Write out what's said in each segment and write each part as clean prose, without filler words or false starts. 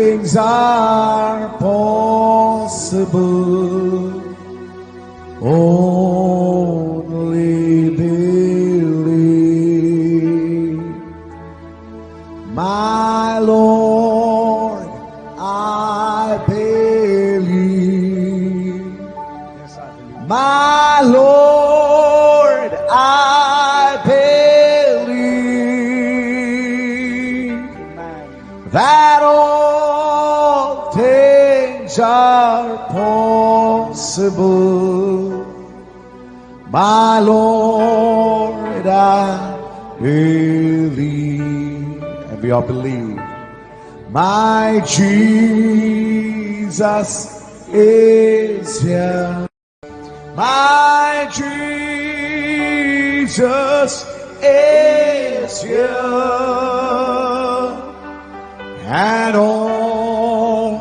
things are possible. Only believe. My Lord, I believe. Yes, I believe. My Lord, I believe Amen. that all things are possible. My Lord, I believe. And we all believe. My Jesus is here. My Jesus is here. And all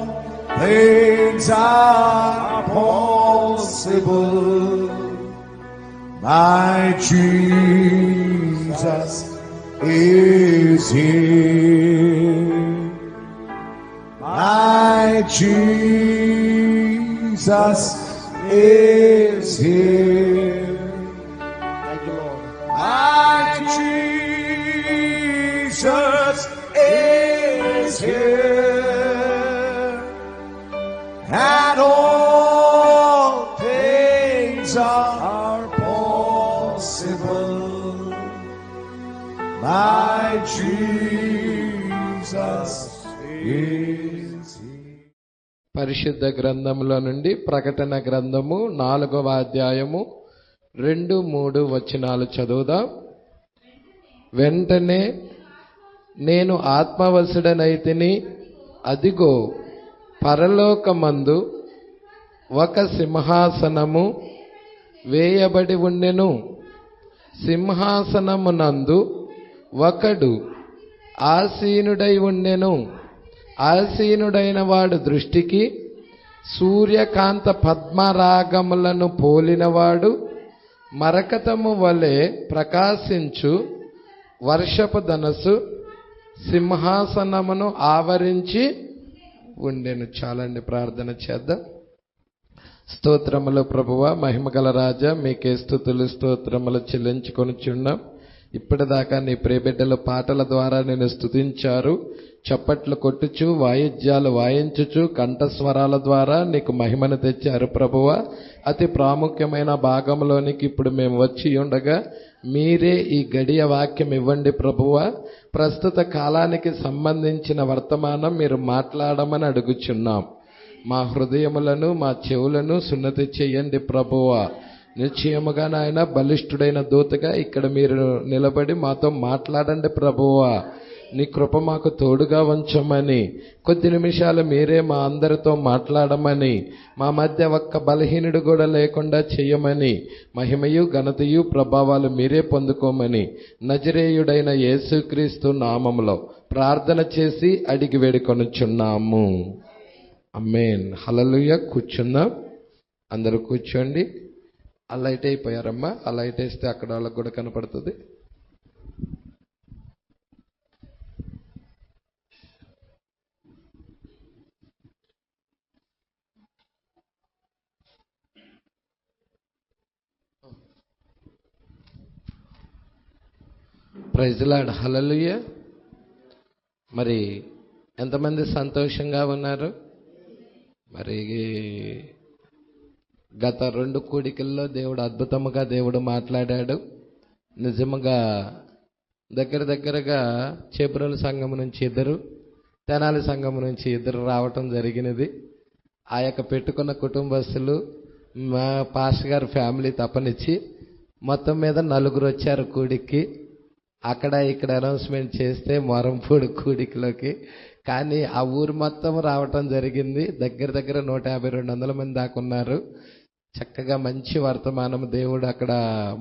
things are possible. My Jesus is here. My Jesus is here. Thank you, Lord. My Jesus is here. And all things are possible. My Jesus is here. పరిశుద్ధ గ్రంథములో నుండి ప్రకటన గ్రంథము 4వ అధ్యాయము 2-3 వచనాలు చదువుదాం. వెంటనే నేను ఆత్మవశుడనైతిని, అదిగో పరలోకమందు ఒక సింహాసనము వేయబడి ఉండెను. సింహాసనమునందు ఒకడు ఆసీనుడై ఉండెను. ఆసీనుడైన వాడు దృష్టికి సూర్యకాంత పద్మరాగములను పోలినవాడు, మరకతము వలె ప్రకాశించు వర్షపు ధనస్సు సింహాసనమును ఆవరించి ఉండెను. చాలండి, ప్రార్థన చేద్దాం. స్తోత్రములు ప్రభువా, మహిమగల రాజా, మీకే స్తుతులు స్తోత్రములు చెల్లించుకొనుచున్నాం. ఇప్పటిదాకా నీ ప్రియబిడ్డలు పాటల ద్వారా నేను స్తుతించారు. చప్పట్లు కొట్టుచు, వాయిద్యాలు వాయించుచు, కంఠస్వరాల ద్వారా నీకు మహిమను తెచ్చారు ప్రభువా. అతి ప్రాముఖ్యమైన భాగంలోనికి ఇప్పుడు మేము వచ్చి ఉండగా మీరే ఈ గడియ వాక్యం ఇవ్వండి ప్రభువా. ప్రస్తుత కాలానికి సంబంధించిన వర్తమానం మీరు మాట్లాడమని అడుగుచున్నాం. మా హృదయములను, మా చెవులను సున్నతి చెయ్యండి ప్రభువా. నిశ్చయముగా నాయన, బలిష్ఠుడైన దూతగా ఇక్కడ మీరు నిలబడి మాతో మాట్లాడండి ప్రభువా. నీ కృప మాకు తోడుగా ఉంచమని, కొద్ది నిమిషాలు మీరే మా అందరితో మాట్లాడమని, మా మధ్య ఒక్క బలహీనుడు కూడా లేకుండా చెయ్యమని, మహిమయు ఘనతయు ప్రభావాలు మీరే పొందుకోమని నజరేయుడైన యేసుక్రీస్తు నామములో ప్రార్థన చేసి అడిగి వేడుకొనుచున్నాము. ఆమేన్. హల్లెలూయా. కూర్చుందాం. అందరూ కూర్చోండి. ఆ లైట్ అయిపోయారమ్మా. ఆ లైట్ వేస్తే అక్కడ వాళ్ళకు కూడా కనపడుతుంది. Praise Lord. హల్లెలూయా. మరి ఎంతమంది సంతోషంగా ఉన్నారు? మరి గత 2 కూడికల్లో దేవుడు అద్భుతముగా దేవుడు మాట్లాడాడు. నిజముగా దగ్గరగా చేబ్రోలు సంఘం నుంచి 2, తెనాలి సంఘం నుంచి 2 రావటం జరిగినది. ఆ యొక్క పెట్టుకున్న కుటుంబస్తులు, మా పాస్టర్ గారి ఫ్యామిలీ తప్పనిచ్చి మొత్తం మీద 4 వచ్చారు కూడికి. అక్కడ ఇక్కడ అనౌన్స్మెంట్ చేస్తే మొరంపూడి కూడికలోకి, కానీ ఆ ఊరు మొత్తం రావటం జరిగింది. దగ్గర 150-200 మంది దాకా ఉన్నారు. చక్కగా మంచి వర్తమానం దేవుడు అక్కడ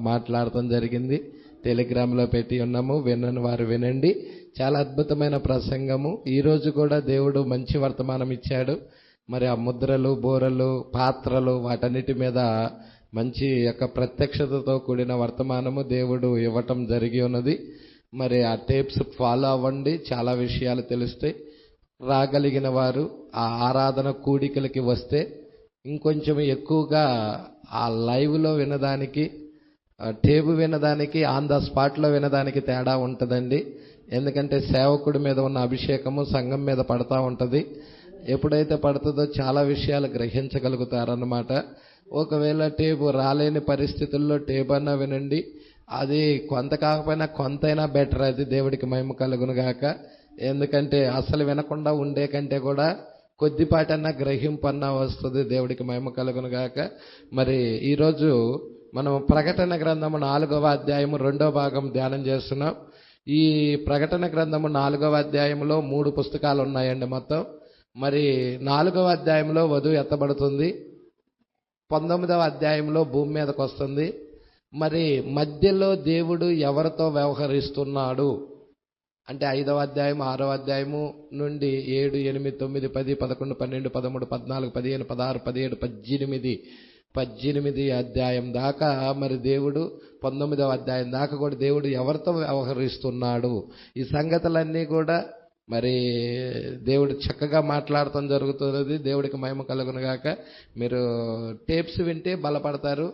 మాట్లాడటం జరిగింది. టెలిగ్రామ్లో పెట్టి ఉన్నాము, వినని వారు వినండి. చాలా అద్భుతమైన ప్రసంగము. ఈరోజు కూడా దేవుడు మంచి వర్తమానం ఇచ్చాడు. మరి ఆ ముద్రలు, బోరలు, పాత్రలు వాటన్నిటి మీద మంచి యొక్క ప్రత్యక్షతతో కూడిన వర్తమానము దేవుడు ఇవ్వటం జరిగి ఉన్నది. మరి ఆ టేప్స్ ఫాలో అవ్వండి, చాలా విషయాలు తెలుస్తాయి. రాగలిగిన వారు ఆ ఆరాధన కూడికలకి వస్తే ఇంకొంచెం ఎక్కువగా ఆ లైవ్లో వినడానికి, టేబు వినడానికి, ఆన్ ద స్పాట్లో వినడానికి తేడా ఉంటుందండి. ఎందుకంటే సేవకుడి మీద ఉన్న అభిషేకము సంఘం మీద పడతా ఉంటుంది. ఎప్పుడైతే పడుతుందో చాలా విషయాలు గ్రహించగలుగుతారన్నమాట. ఒకవేళ టేబు రాలేని పరిస్థితుల్లో టేబు అన్నా వినండి. అది కొంత కాకపోయినా కొంతైనా బెటర్. అది దేవుడికి మహిమ కలుగును గాక. ఎందుకంటే అసలు వినకుండా ఉండే కంటే కూడా కొద్దిపాటన్నా గ్రహింపన్నా వస్తుంది. దేవుడికి మహిమ కలుగును గాక. మరి ఈరోజు మనం ప్రకటన గ్రంథము 4వ అధ్యాయము 2వ భాగం ధ్యానం చేస్తున్నాం. ఈ ప్రకటన గ్రంథము 4వ అధ్యాయంలో 3 పుస్తకాలు ఉన్నాయండి మొత్తం. మరి 4వ అధ్యాయంలో వధువు ఎత్తబడుతుంది. 19వ అధ్యాయంలో భూమి మీదకి వస్తుంది. మరి మధ్యలో దేవుడు ఎవరితో వ్యవహరిస్తున్నాడు అంటే 5వ అధ్యాయం 6వ అధ్యాయము నుండి 7, 8, 9, 10, 11, 12, 13, 14, 15, 16, 17, 18 అధ్యాయం దాకా మరి దేవుడు 19వ అధ్యాయం దాకా కూడా దేవుడు ఎవరితో వ్యవహరిస్తున్నాడు, ఈ సంగతులన్నీ కూడా మరి దేవుడు చక్కగా మాట్లాడటం జరుగుతున్నది. దేవుడికి మహిమ కలుగును గాక. మీరు టేప్స్ వింటే బలపడతారు,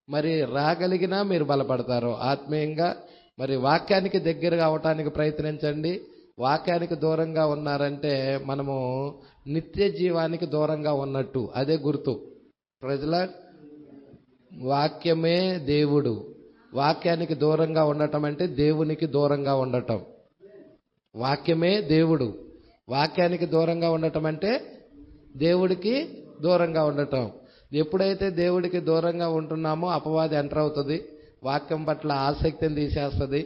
మరి రాగలిగినా మీరు బలపడతారు ఆత్మీయంగా. మరి వాక్యానికి దగ్గరగా అవటానికి ప్రయత్నించండి. వాక్యానికి దూరంగా ఉన్నారంటే మనము నిత్య జీవానికి దూరంగా ఉన్నట్టు, అదే గుర్తు. ప్రజల వాక్యమే దేవుడు. వాక్యానికి దూరంగా ఉండటం అంటే దేవునికి దూరంగా ఉండటం. వాక్యమే దేవుడు. వాక్యానికి దూరంగా ఉండటం అంటే దేవుడికి దూరంగా ఉండటం. ఎప్పుడైతే దేవుడికి దూరంగా ఉంటున్నామో అపవాది ఎంటర్ అవుతుంది. వాక్యం పట్ల ఆసక్తిని తీసేస్తుంది.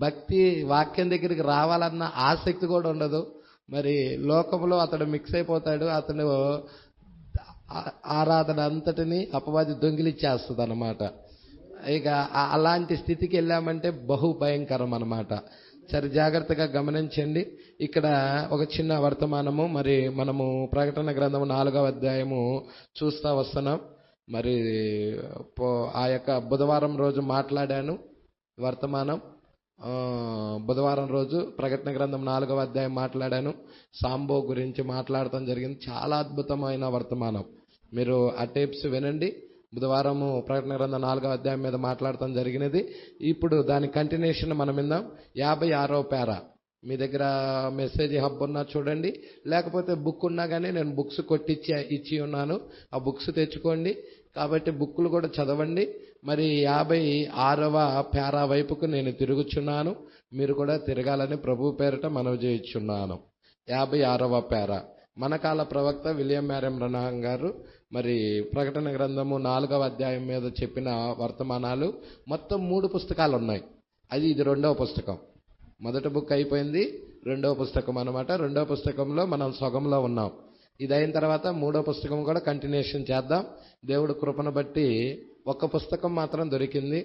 భక్తి వాక్యం దగ్గరికి రావాలన్న ఆసక్తి కూడా ఉండదు. మరి లోకంలో అతడు మిక్స్ అయిపోతాడు. అతను ఆరాధన అంతటిని అపవాది దొంగిలిచ్చేస్తుంది అన్నమాట. ఇక అలాంటి స్థితికి వెళ్ళామంటే బహు భయంకరం అన్నమాట. సరే, జాగ్రత్తగా గమనించండి. ఇక్కడ ఒక చిన్న వర్తమానము. మరి మనము ప్రకటన గ్రంథము 4వ అధ్యాయము చూస్తా వస్తున్నాం. మరి ఆ యొక్క బుధవారం రోజు మాట్లాడాను వర్తమానం. బుధవారం రోజు ప్రకటన గ్రంథం 4వ అధ్యాయం మాట్లాడాను. సాంబో గురించి మాట్లాడటం జరిగింది. చాలా అద్భుతమైన వర్తమానం. మీరు ఆ టేప్స్ వినండి. బుధవారము ప్రకటన గ్రంథం 4వ అధ్యాయం మీద మాట్లాడటం జరిగినది. ఇప్పుడు దాని కంటిన్యూషన్ మనం విందాం. 56వ పేరా. మీ దగ్గర మెసేజ్ హబ్ ఉన్నా చూడండి, లేకపోతే బుక్ ఉన్నా కానీ నేను బుక్స్ ఇచ్చి ఉన్నాను. ఆ బుక్స్ తెచ్చుకోండి. కాబట్టి బుక్కులు కూడా చదవండి. మరి 56వ పేరా వైపుకు నేను తిరుగుచున్నాను. మీరు కూడా తిరగాలని ప్రభు పేరిట మనవి చేయుచున్నాను. 56వ పేరా. మన కాల ప్రవక్త విలియం మ్యారమ్ బ్రనహాం గారు మరి ప్రకటన గ్రంథము 4వ అధ్యాయం మీద చెప్పిన వర్తమానాలు మొత్తం 3 పుస్తకాలు ఉన్నాయి. ఇది 2వ పుస్తకం. మొదటి బుక్ అయిపోయింది, 2వ పుస్తకం అన్నమాట. 2వ పుస్తకంలో మనం సగంలో ఉన్నాం. ఇది అయిన తర్వాత 3వ పుస్తకం కూడా కంటిన్యూషన్ చేద్దాం. దేవుడు కృపను బట్టి ఒక్క పుస్తకం మాత్రం దొరికింది.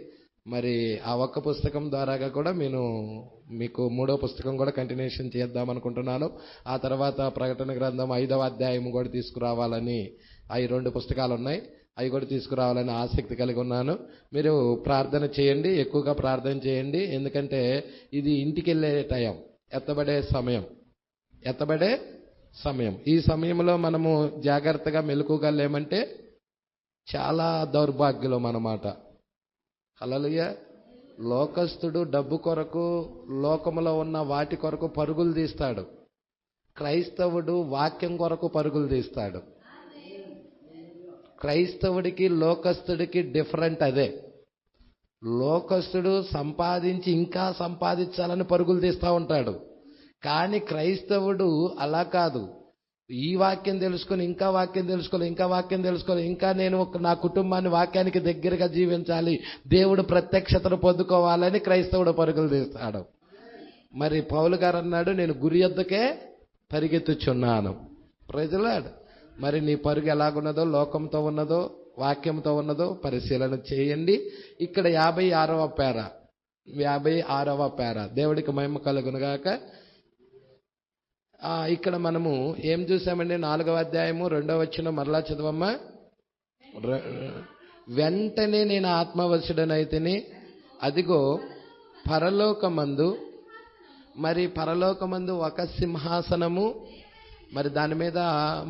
మరి ఆ ఒక్క పుస్తకం ద్వారాగా కూడా మీకు 3వ పుస్తకం కూడా కంటిన్యూషన్ చేద్దాం అనుకుంటున్నాను. ఆ తర్వాత ప్రకటన గ్రంథం 5వ అధ్యాయం కూడా తీసుకురావాలని, అవి 2 పుస్తకాలు ఉన్నాయి, అవి కూడా తీసుకురావాలని ఆసక్తి కలిగి ఉన్నాను. మీరు ప్రార్థన చేయండి, ఎక్కువగా ప్రార్థన చేయండి. ఎందుకంటే ఇది ఇంటికి వెళ్ళే టైం, ఎత్తబడే సమయం. ఈ సమయంలో మనము జాగ్రత్తగా మెలకుగా లేమంటే చాలా దౌర్భాగ్యులం అన్నమాట. హల్లెలూయా. లోకస్తుడు డబ్బు కొరకు, లోకములో ఉన్న వాటి కొరకు పరుగులు తీస్తాడు. క్రైస్తవుడు వాక్యం కొరకు పరుగులు తీస్తాడు. క్రైస్తవుడికి లోకస్తుడికి డిఫరెంట్ అదే. లోకస్తుడు సంపాదించి ఇంకా సంపాదించాలని పరుగులు తీస్తూ ఉంటాడు. కానీ క్రైస్తవుడు అలా కాదు. ఈ వాక్యం తెలుసుకొని ఇంకా వాక్యం తెలుసుకోవాలి, ఇంకా నేను నా కుటుంబాన్ని వాక్యానికి దగ్గరగా జీవించాలి, దేవుడు ప్రత్యక్షతను పొందుకోవాలని క్రైస్తవుడు పరుగులు తీస్తాడు. మరి పౌలు గారు అన్నాడు, నేను గురి యొద్దకే పరిగెత్తుచున్నాను. Praise Lord. మరి నీ పరుగు ఎలాగున్నదో, లోకంతో ఉన్నదో వాక్యంతో ఉన్నదో పరిశీలన చేయండి. ఇక్కడ 56వ పేరా. దేవుడికి మహిమ కలుగునుగాక. ఇక్కడ మనము ఏం చూసామండి? 4వ అధ్యాయము 2వ వచనం మరలా చదవమ్మా. వెంటనే నేను ఆత్మవశుడనైతిని, అదిగో పరలోకమందు ఒక సింహాసనము మరి దాని మీద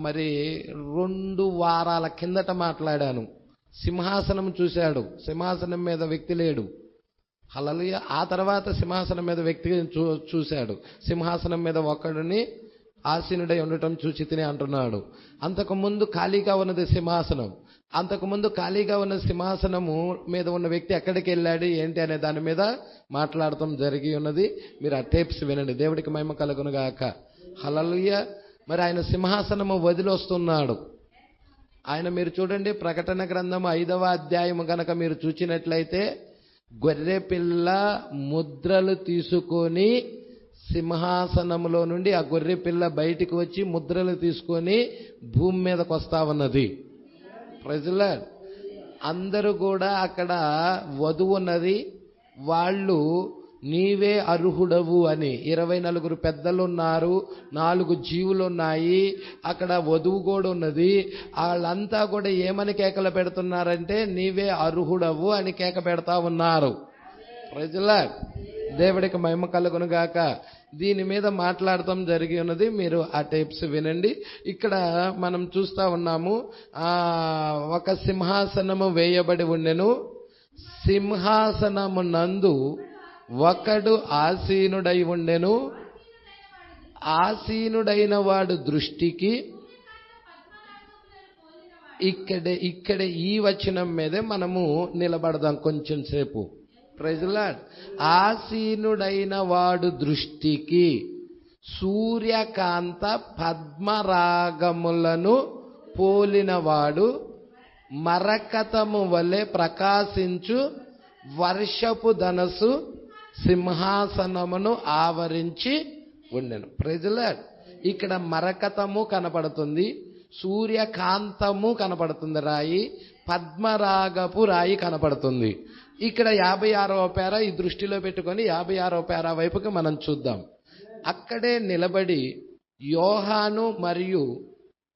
మరి 2 వారాల కిందట మాట్లాడాను. సింహాసనం చూశాడు, సింహాసనం మీద వ్యక్తి లేడు. హల్లెలూయా. ఆ తర్వాత సింహాసనం మీద వ్యక్తి చూశాడు, సింహాసనం మీద ఒకడిని ఆసీనుడై ఉండటం చూచి తిని అంటున్నాడు. అంతకుముందు ఖాళీగా ఉన్నది సింహాసనం. అంతకుముందు ఖాళీగా ఉన్న సింహాసనము మీద ఉన్న వ్యక్తి ఎక్కడికి వెళ్ళాడు ఏంటి అనే దాని మీద మాట్లాడటం జరిగి ఉన్నది. మీరు ఆ టేప్స్ వినండి. దేవుడికి మహిమ కలుగును గాక. హల్లెలూయా. మరి ఆయన సింహాసనము వదిలి వస్తున్నాడు. ఆయన మీరు చూడండి, ప్రకటన గ్రంథం 5వ అధ్యాయము గనక మీరు చూచినట్లయితే గొర్రె పిల్ల ముద్రలు తీసుకొని సింహాసనములో నుండి ఆ గొర్రె పిల్ల బయటికి వచ్చి ముద్రలు తీసుకొని భూమి మీదకి వస్తా ఉన్నది. Praise the Lord. అందరూ కూడా అక్కడ వధువు ఉన్నది. వాళ్ళు నీవే అర్హుడవు అని 24 పెద్దలు ఉన్నారు, 4 జీవులు ఉన్నాయి, అక్కడ వధువు కూడా ఉన్నది. వాళ్ళంతా కూడా ఏమని కేకలు పెడుతున్నారంటే నీవే అర్హుడవు అని కేక పెడతా ఉన్నారు. Praise the Lord. దేవుడికి మహిమ కలుగును గాక. దీని మీద మాట్లాడటం జరిగి ఉన్నది. మీరు ఆ టేప్స్ వినండి. ఇక్కడ మనం చూస్తా ఉన్నాము, ఒక సింహాసనము వేయబడి ఉండెను, సింహాసనము నందు ఒకడు ఆసీనుడై ఉండెను. ఆసీనుడైన వాడు దృష్టికి ఇక్కడ ఈ వచనం మీదే మనము నిలబడదాం కొంచెం సేపు. Praise the lord. ఆసీనుడైన వాడు దృష్టికి సూర్యకాంత పద్మరాగములను పోలినవాడు మరకతము వలె ప్రకాశించు వర్షపు ధనస్సు సింహాసనమును ఆవరించి ఉండెను. Praise the Lord. ఇక్కడ మరకతము కనపడుతుంది, సూర్యకాంతము కనపడుతుంది, రాయి పద్మరాగపు రాయి కనపడుతుంది. ఇక్కడ 56వ పేర ఈ దృష్టిలో పెట్టుకొని 56వ పేర వైపుకి మనం చూద్దాం. అక్కడే నిలబడి యోహాను మరియు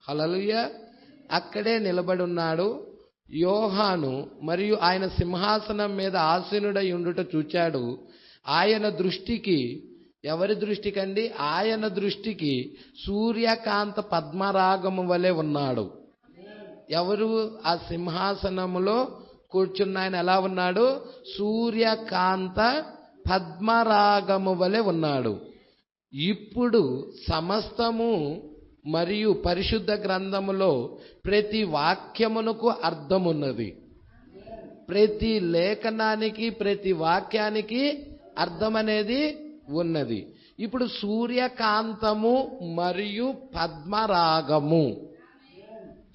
హల్లెలూయా అక్కడే నిలబడి ఉన్నాడు. యోహాను మరియు ఆయన సింహాసనం మీద ఆసీనుడై ఉండుట చూచాడు. ఆయన దృష్టికి, ఎవరి దృష్టికండి? ఆయన దృష్టికి సూర్యకాంత పద్మరాగము వలె ఉన్నాడు. ఎవరు? ఆ సింహాసనములో కూర్చున్న ఆయన ఎలా ఉన్నాడు? సూర్యకాంత పద్మరాగము వలె ఉన్నాడు. ఇప్పుడు సమస్తము మరియు పరిశుద్ధ గ్రంథములో ప్రతి వాక్యమునకు అర్థమున్నది. ప్రతి లేఖనానికి, ప్రతి వాక్యానికి అర్థం అనేది ఉన్నది. ఇప్పుడు సూర్యకాంతము మరియు పద్మరాగము,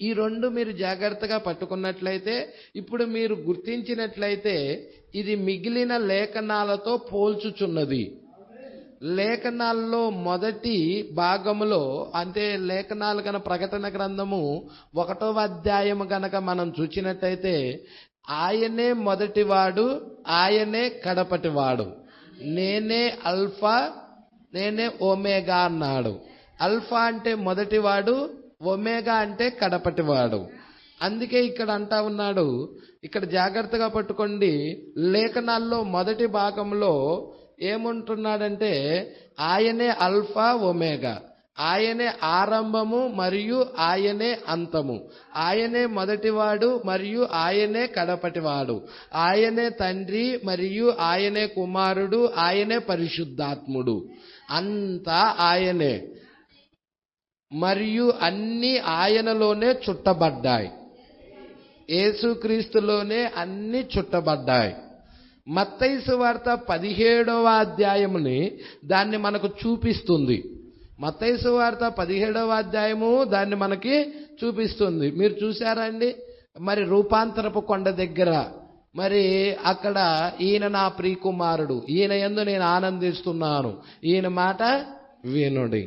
ఈ 2 మీరు జాగ్రత్తగా పట్టుకున్నట్లయితే, ఇప్పుడు మీరు గుర్తించినట్లయితే ఇది మిగిలిన లేఖనాలతో పోల్చుచున్నది. లేఖనాల్లో మొదటి భాగములో, అంటే లేఖనాలు కనుక ప్రకటన గ్రంథము 1వ అధ్యాయము గనక మనం చూచినట్టయితే ఆయనే మొదటివాడు, ఆయనే కడపటివాడు, నేనే అల్ఫా నేనే ఒమేగా అన్నాడు. అల్ఫా అంటే మొదటివాడు, ఒమేగా అంటే కడపటివాడు. అందుకే ఇక్కడ అంటా ఉన్నాడు, ఇక్కడ జాగ్రత్తగా పట్టుకోండి, లేఖనాల్లో మొదటి భాగంలో ఏమంటున్నాడంటే ఆయనే అల్ఫా ఒమేగా, ఆయనే ఆరంభము మరియు ఆయనే అంతము, ఆయనే మొదటివాడు మరియు ఆయనే కడపటివాడు, ఆయనే తండ్రి మరియు ఆయనే కుమారుడు, ఆయనే పరిశుద్ధాత్ముడు, అంతా ఆయనే మరియు అన్ని ఆయనలోనే చుట్టబడ్డాయి. యేసుక్రీస్తులోనే అన్ని చుట్టబడ్డాయి. మత్తయి సువార్త 17వ అధ్యాయముని దాన్ని మనకు చూపిస్తుంది. మత్తయి సువార్త 17వ అధ్యాయము దాన్ని మనకి చూపిస్తుంది. మీరు చూసారండి? మరి రూపాంతరపు కొండ దగ్గర మరి అక్కడ ఈయన నా ప్రియకుమారుడు, ఈయన యందు నేను ఆనందిస్తున్నాను, ఈయన మాట వినుడి.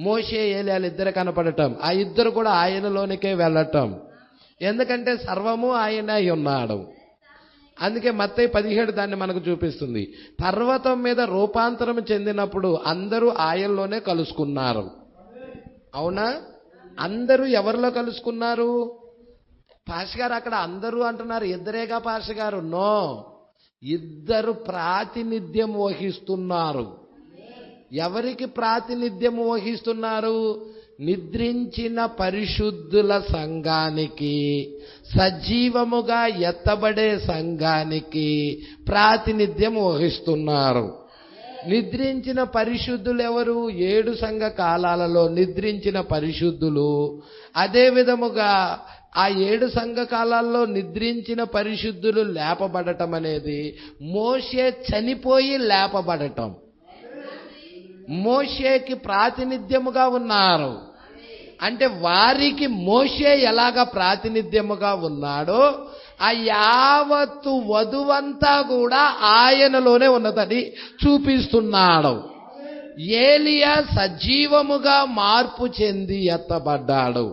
మోషే ఏలియాలు ఇద్దరు కనపడటం, ఆ ఇద్దరు కూడా ఆయనలోనికే వెళ్ళటం. ఎందుకంటే సర్వము ఆయన అయి ఉన్నాడు. అందుకే మత్తయి 17 దాన్ని మనకు చూపిస్తుంది. పర్వతం మీద రూపాంతరం చెందినప్పుడు అందరూ ఆయనలోనే కలుసుకున్నారు. అవునా? అందరూ ఎవరిలో కలుసుకున్నారు? పాష గారు అక్కడ అందరూ అంటున్నారు, ఇద్దరేగా పాష గారు? నో, ఇద్దరు ప్రాతినిధ్యం వహిస్తున్నారు. ఎవరికి ప్రాతినిధ్యం వహిస్తున్నారు? నిద్రించిన పరిశుద్ధుల సంఘానికి, సజీవముగా ఎత్తబడే సంఘానికి ప్రాతినిధ్యం వహిస్తున్నారు. నిద్రించిన పరిశుద్ధులు ఎవరు? 7 సంఘ కాలాలలో నిద్రించిన పరిశుద్ధులు. అదే విధముగా ఆ 7 సంఘ కాలాల్లో నిద్రించిన పరిశుద్ధులు లేపబడటం అనేది మోషే చనిపోయి లేపబడటం. మోషేకి ప్రాతినిధ్యముగా ఉన్నారు. అంటే వారికి మోషే ఎలాగ ప్రాతినిధ్యముగా ఉన్నాడో ఆ యావత్తు వధువంతా కూడా ఆయనలోనే ఉన్నదని చూపిస్తున్నాడు. ఏలియా సజీవముగా మార్పు చెంది ఎత్తబడ్డాడు.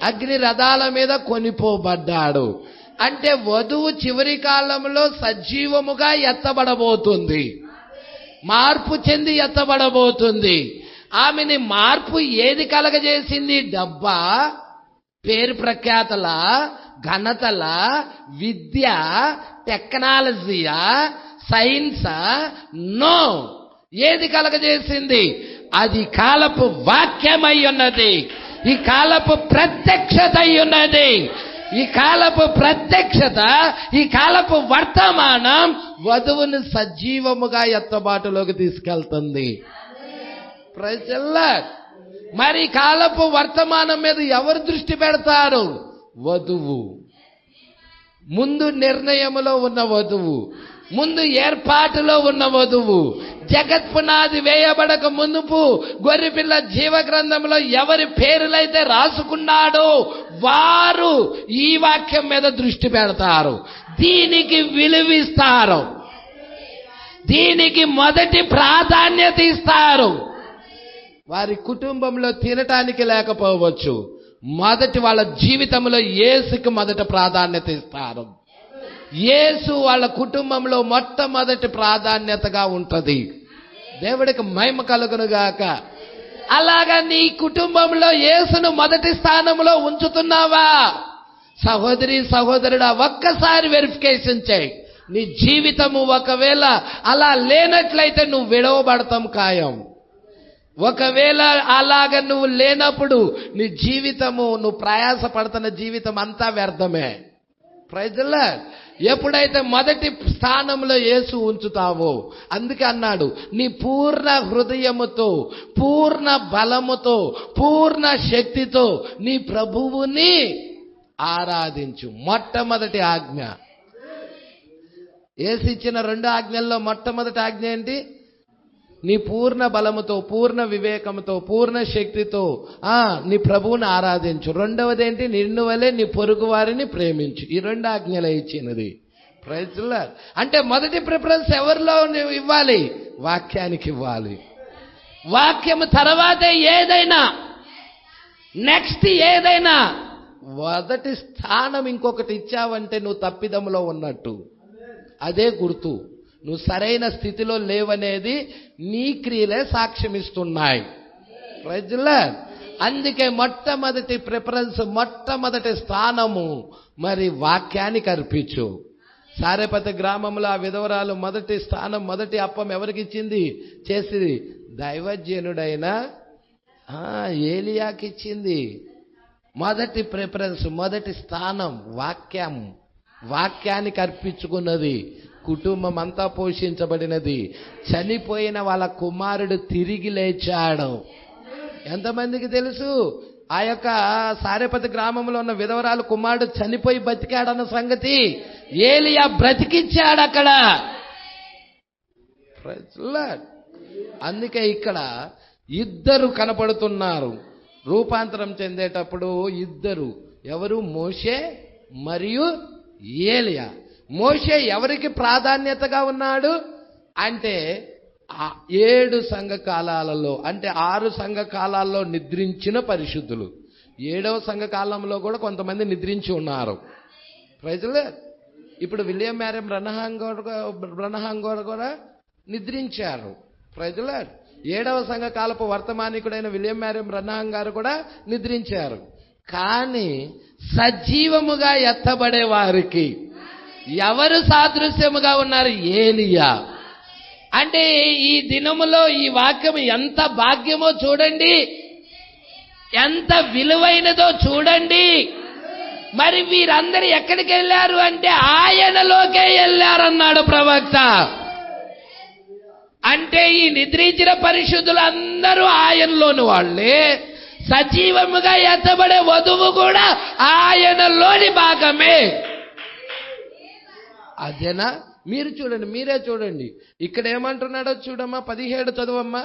అగ్ని రథాల మీద కొనిపోబడ్డాడు. అంటే వధువు చివరి కాలంలో సజీవముగా ఎత్తబడబోతుంది, మార్పు చెంది ఎత్తబడబోతుంది. ఆమెని మార్పు ఏది కలగజేసింది? డబ్బా, పేరు ప్రఖ్యాతల, ఘనతల, విద్య, టెక్నాలజీయా, సైన్సా? నో. ఏది కలగజేసింది? అది కాలపు వాక్యమై ఉన్నది. ఈ కాలపు ప్రత్యక్షత అయి ఉన్నది. ఈ కాలపు ప్రత్యక్షత, ఈ కాలపు వర్తమానం వధువుని సజీవముగా ఎత్తబాటులోకి తీసుకెళ్తుంది. ప్రజల్లార్, మరి కాలపు వర్తమానం మీద ఎవరు దృష్టి పెడతారు? వధువు. ముందు నిర్ణయములో ఉన్న వధువు, ముందు ఏర్పాటులో ఉన్న వధువు. జగత్పునాది వేయబడక మునుపు గొర్రెపిల్ల జీవ గ్రంథంలో ఎవరి పేర్లైతే రాసుకున్నాడో వారు ఈ వాక్యం మీద దృష్టి పెడతారు, దీనికి విలువిస్తారు, దీనికి మొదటి ప్రాధాన్యత ఇస్తారు. వారి కుటుంబంలో తినటానికి లేకపోవచ్చు, మొదటి వాళ్ళ జీవితంలో యేసుకి మొదట ప్రాధాన్యత ఇస్తారు. యేసు వాళ్ళ కుటుంబంలో మొట్టమొదటి ప్రాధాన్యతగా ఉంటది. దేవుడికి మహిమ కలుగును గాక. అలాగా నీ కుటుంబంలో యేసును మొదటి స్థానంలో ఉంచుతున్నావా? సహోదరి సహోదరుడా, ఒక్కసారి వెరిఫికేషన్ చేయి. నీ జీవితము ఒకవేళ అలా లేనట్లయితే నువ్వు విడవబడతాం ఖాయం. ఒకవేళ అలాగ నువ్వు లేనప్పుడు నీ జీవితము, నువ్వు ప్రయాస పడుతున్న జీవితం అంతా వ్యర్థమే. ప్రైజ్లా. ఎప్పుడైతే మొదటి స్థానంలో యేసు ఉంచుతావో, అందుకే అన్నాడు, నీ పూర్ణ హృదయముతో, పూర్ణ బలముతో, పూర్ణ శక్తితో నీ ప్రభువుని ఆరాధించు. మొట్టమొదటి ఆజ్ఞ. యేసు ఇచ్చిన 2 ఆజ్ఞల్లో మొట్టమొదటి ఆజ్ఞ ఏంటి? నీ పూర్ణ బలముతో, పూర్ణ వివేకముతో, పూర్ణ శక్తితో నీ ప్రభువుని ఆరాధించు. రెండవది ఏంటి? నిన్ను వలె నీ పొరుగు వారిని ప్రేమించు. ఈ 2 ఆజ్ఞలే ఇచ్చినది. Praise Lord. అంటే మొదటి ప్రిఫరెన్స్ ఎవరిలో ఇవ్వాలి? వాక్యానికి ఇవ్వాలి. వాక్యము తర్వాతే ఏదైనా, నెక్స్ట్ ఏదైనా. మొదటి స్థానం ఇంకొకటి ఇచ్చావంటే నువ్వు తప్పిదములో ఉన్నట్టు. అదే గుర్తు. నువ్వు సరైన స్థితిలో లేవనేది నీ క్రియలే సాక్ష్యమిస్తున్నాయి. Praise Lord. అందుకే మొట్టమొదటి ప్రిఫరెన్స్, మొట్టమొదటి స్థానము మరి వాక్యానికి అర్పించు. సారేపతి గ్రామంలో ఆ విధవరాలు మొదటి స్థానం, మొదటి అప్పం ఎవరికి ఇచ్చింది? చేసింది దైవజనుడైన ఏలియాకి ఇచ్చింది. మొదటి ప్రిఫరెన్స్, మొదటి స్థానం వాక్యం. వాక్యానికి అర్పించుకున్నది. కుటుంబం అంతా పోషించబడినది. చనిపోయిన వాళ్ళ కుమారుడు తిరిగి లేచాడు. ఎంతమందికి తెలుసు? ఆ యొక్క సారేపతి గ్రామంలో ఉన్న విధవరాలు కుమారుడు చనిపోయి బతికాడన్న సంగతి ఏలియా బ్రతికిచ్చాడు అక్కడ. అందుకే ఇక్కడ ఇద్దరు కనపడుతున్నారు. రూపాంతరం చెందేటప్పుడు ఇద్దరు. ఎవరు? మోషే మరియు ఏలియా. మోషే ఎవరికి ప్రాధాన్యతగా ఉన్నాడు అంటే 7 సంఘ కాలాలలో, అంటే 6 సంఘ కాలాల్లో నిద్రించిన పరిశుద్ధులు. 7వ సంఘ కాలంలో కూడా కొంతమంది నిద్రించి ఉన్నారు. ప్రైజ్లే. ఇప్పుడు విలియం మ్యారీ బ్రనహాం కూడా నిద్రించారు. ప్రైజ్లే. 7వ సంఘ కాలపు వర్తమానికుడైన విలియం మ్యారీ బ్రనహాం గారు కూడా నిద్రించారు. కానీ సజీవముగా ఎత్తబడే వారికి ఎవరు సాదృశ్యముగా ఉన్నారు? ఏలియా. అంటే ఈ దినములో ఈ వాక్యం ఎంత భాగ్యమో చూడండి. ఎంత విలువైనదో చూడండి. మరి వీరందరూ ఎక్కడికి వెళ్ళారు అంటే ఆయనలోకే వెళ్ళారన్నాడు ప్రవక్త. అంటే ఈ నిద్రించిన పరిశుద్ధులందరూ ఆయనలోని వాళ్ళే, సజీవముగా ఎత్తబడే వధువు కూడా ఆయనలోని భాగమే. అదేనా? మీరు చూడండి, మీరే చూడండి. ఇక్కడ ఏమంటున్నాడో చూడమ్మా, 17 చదువమ్మా.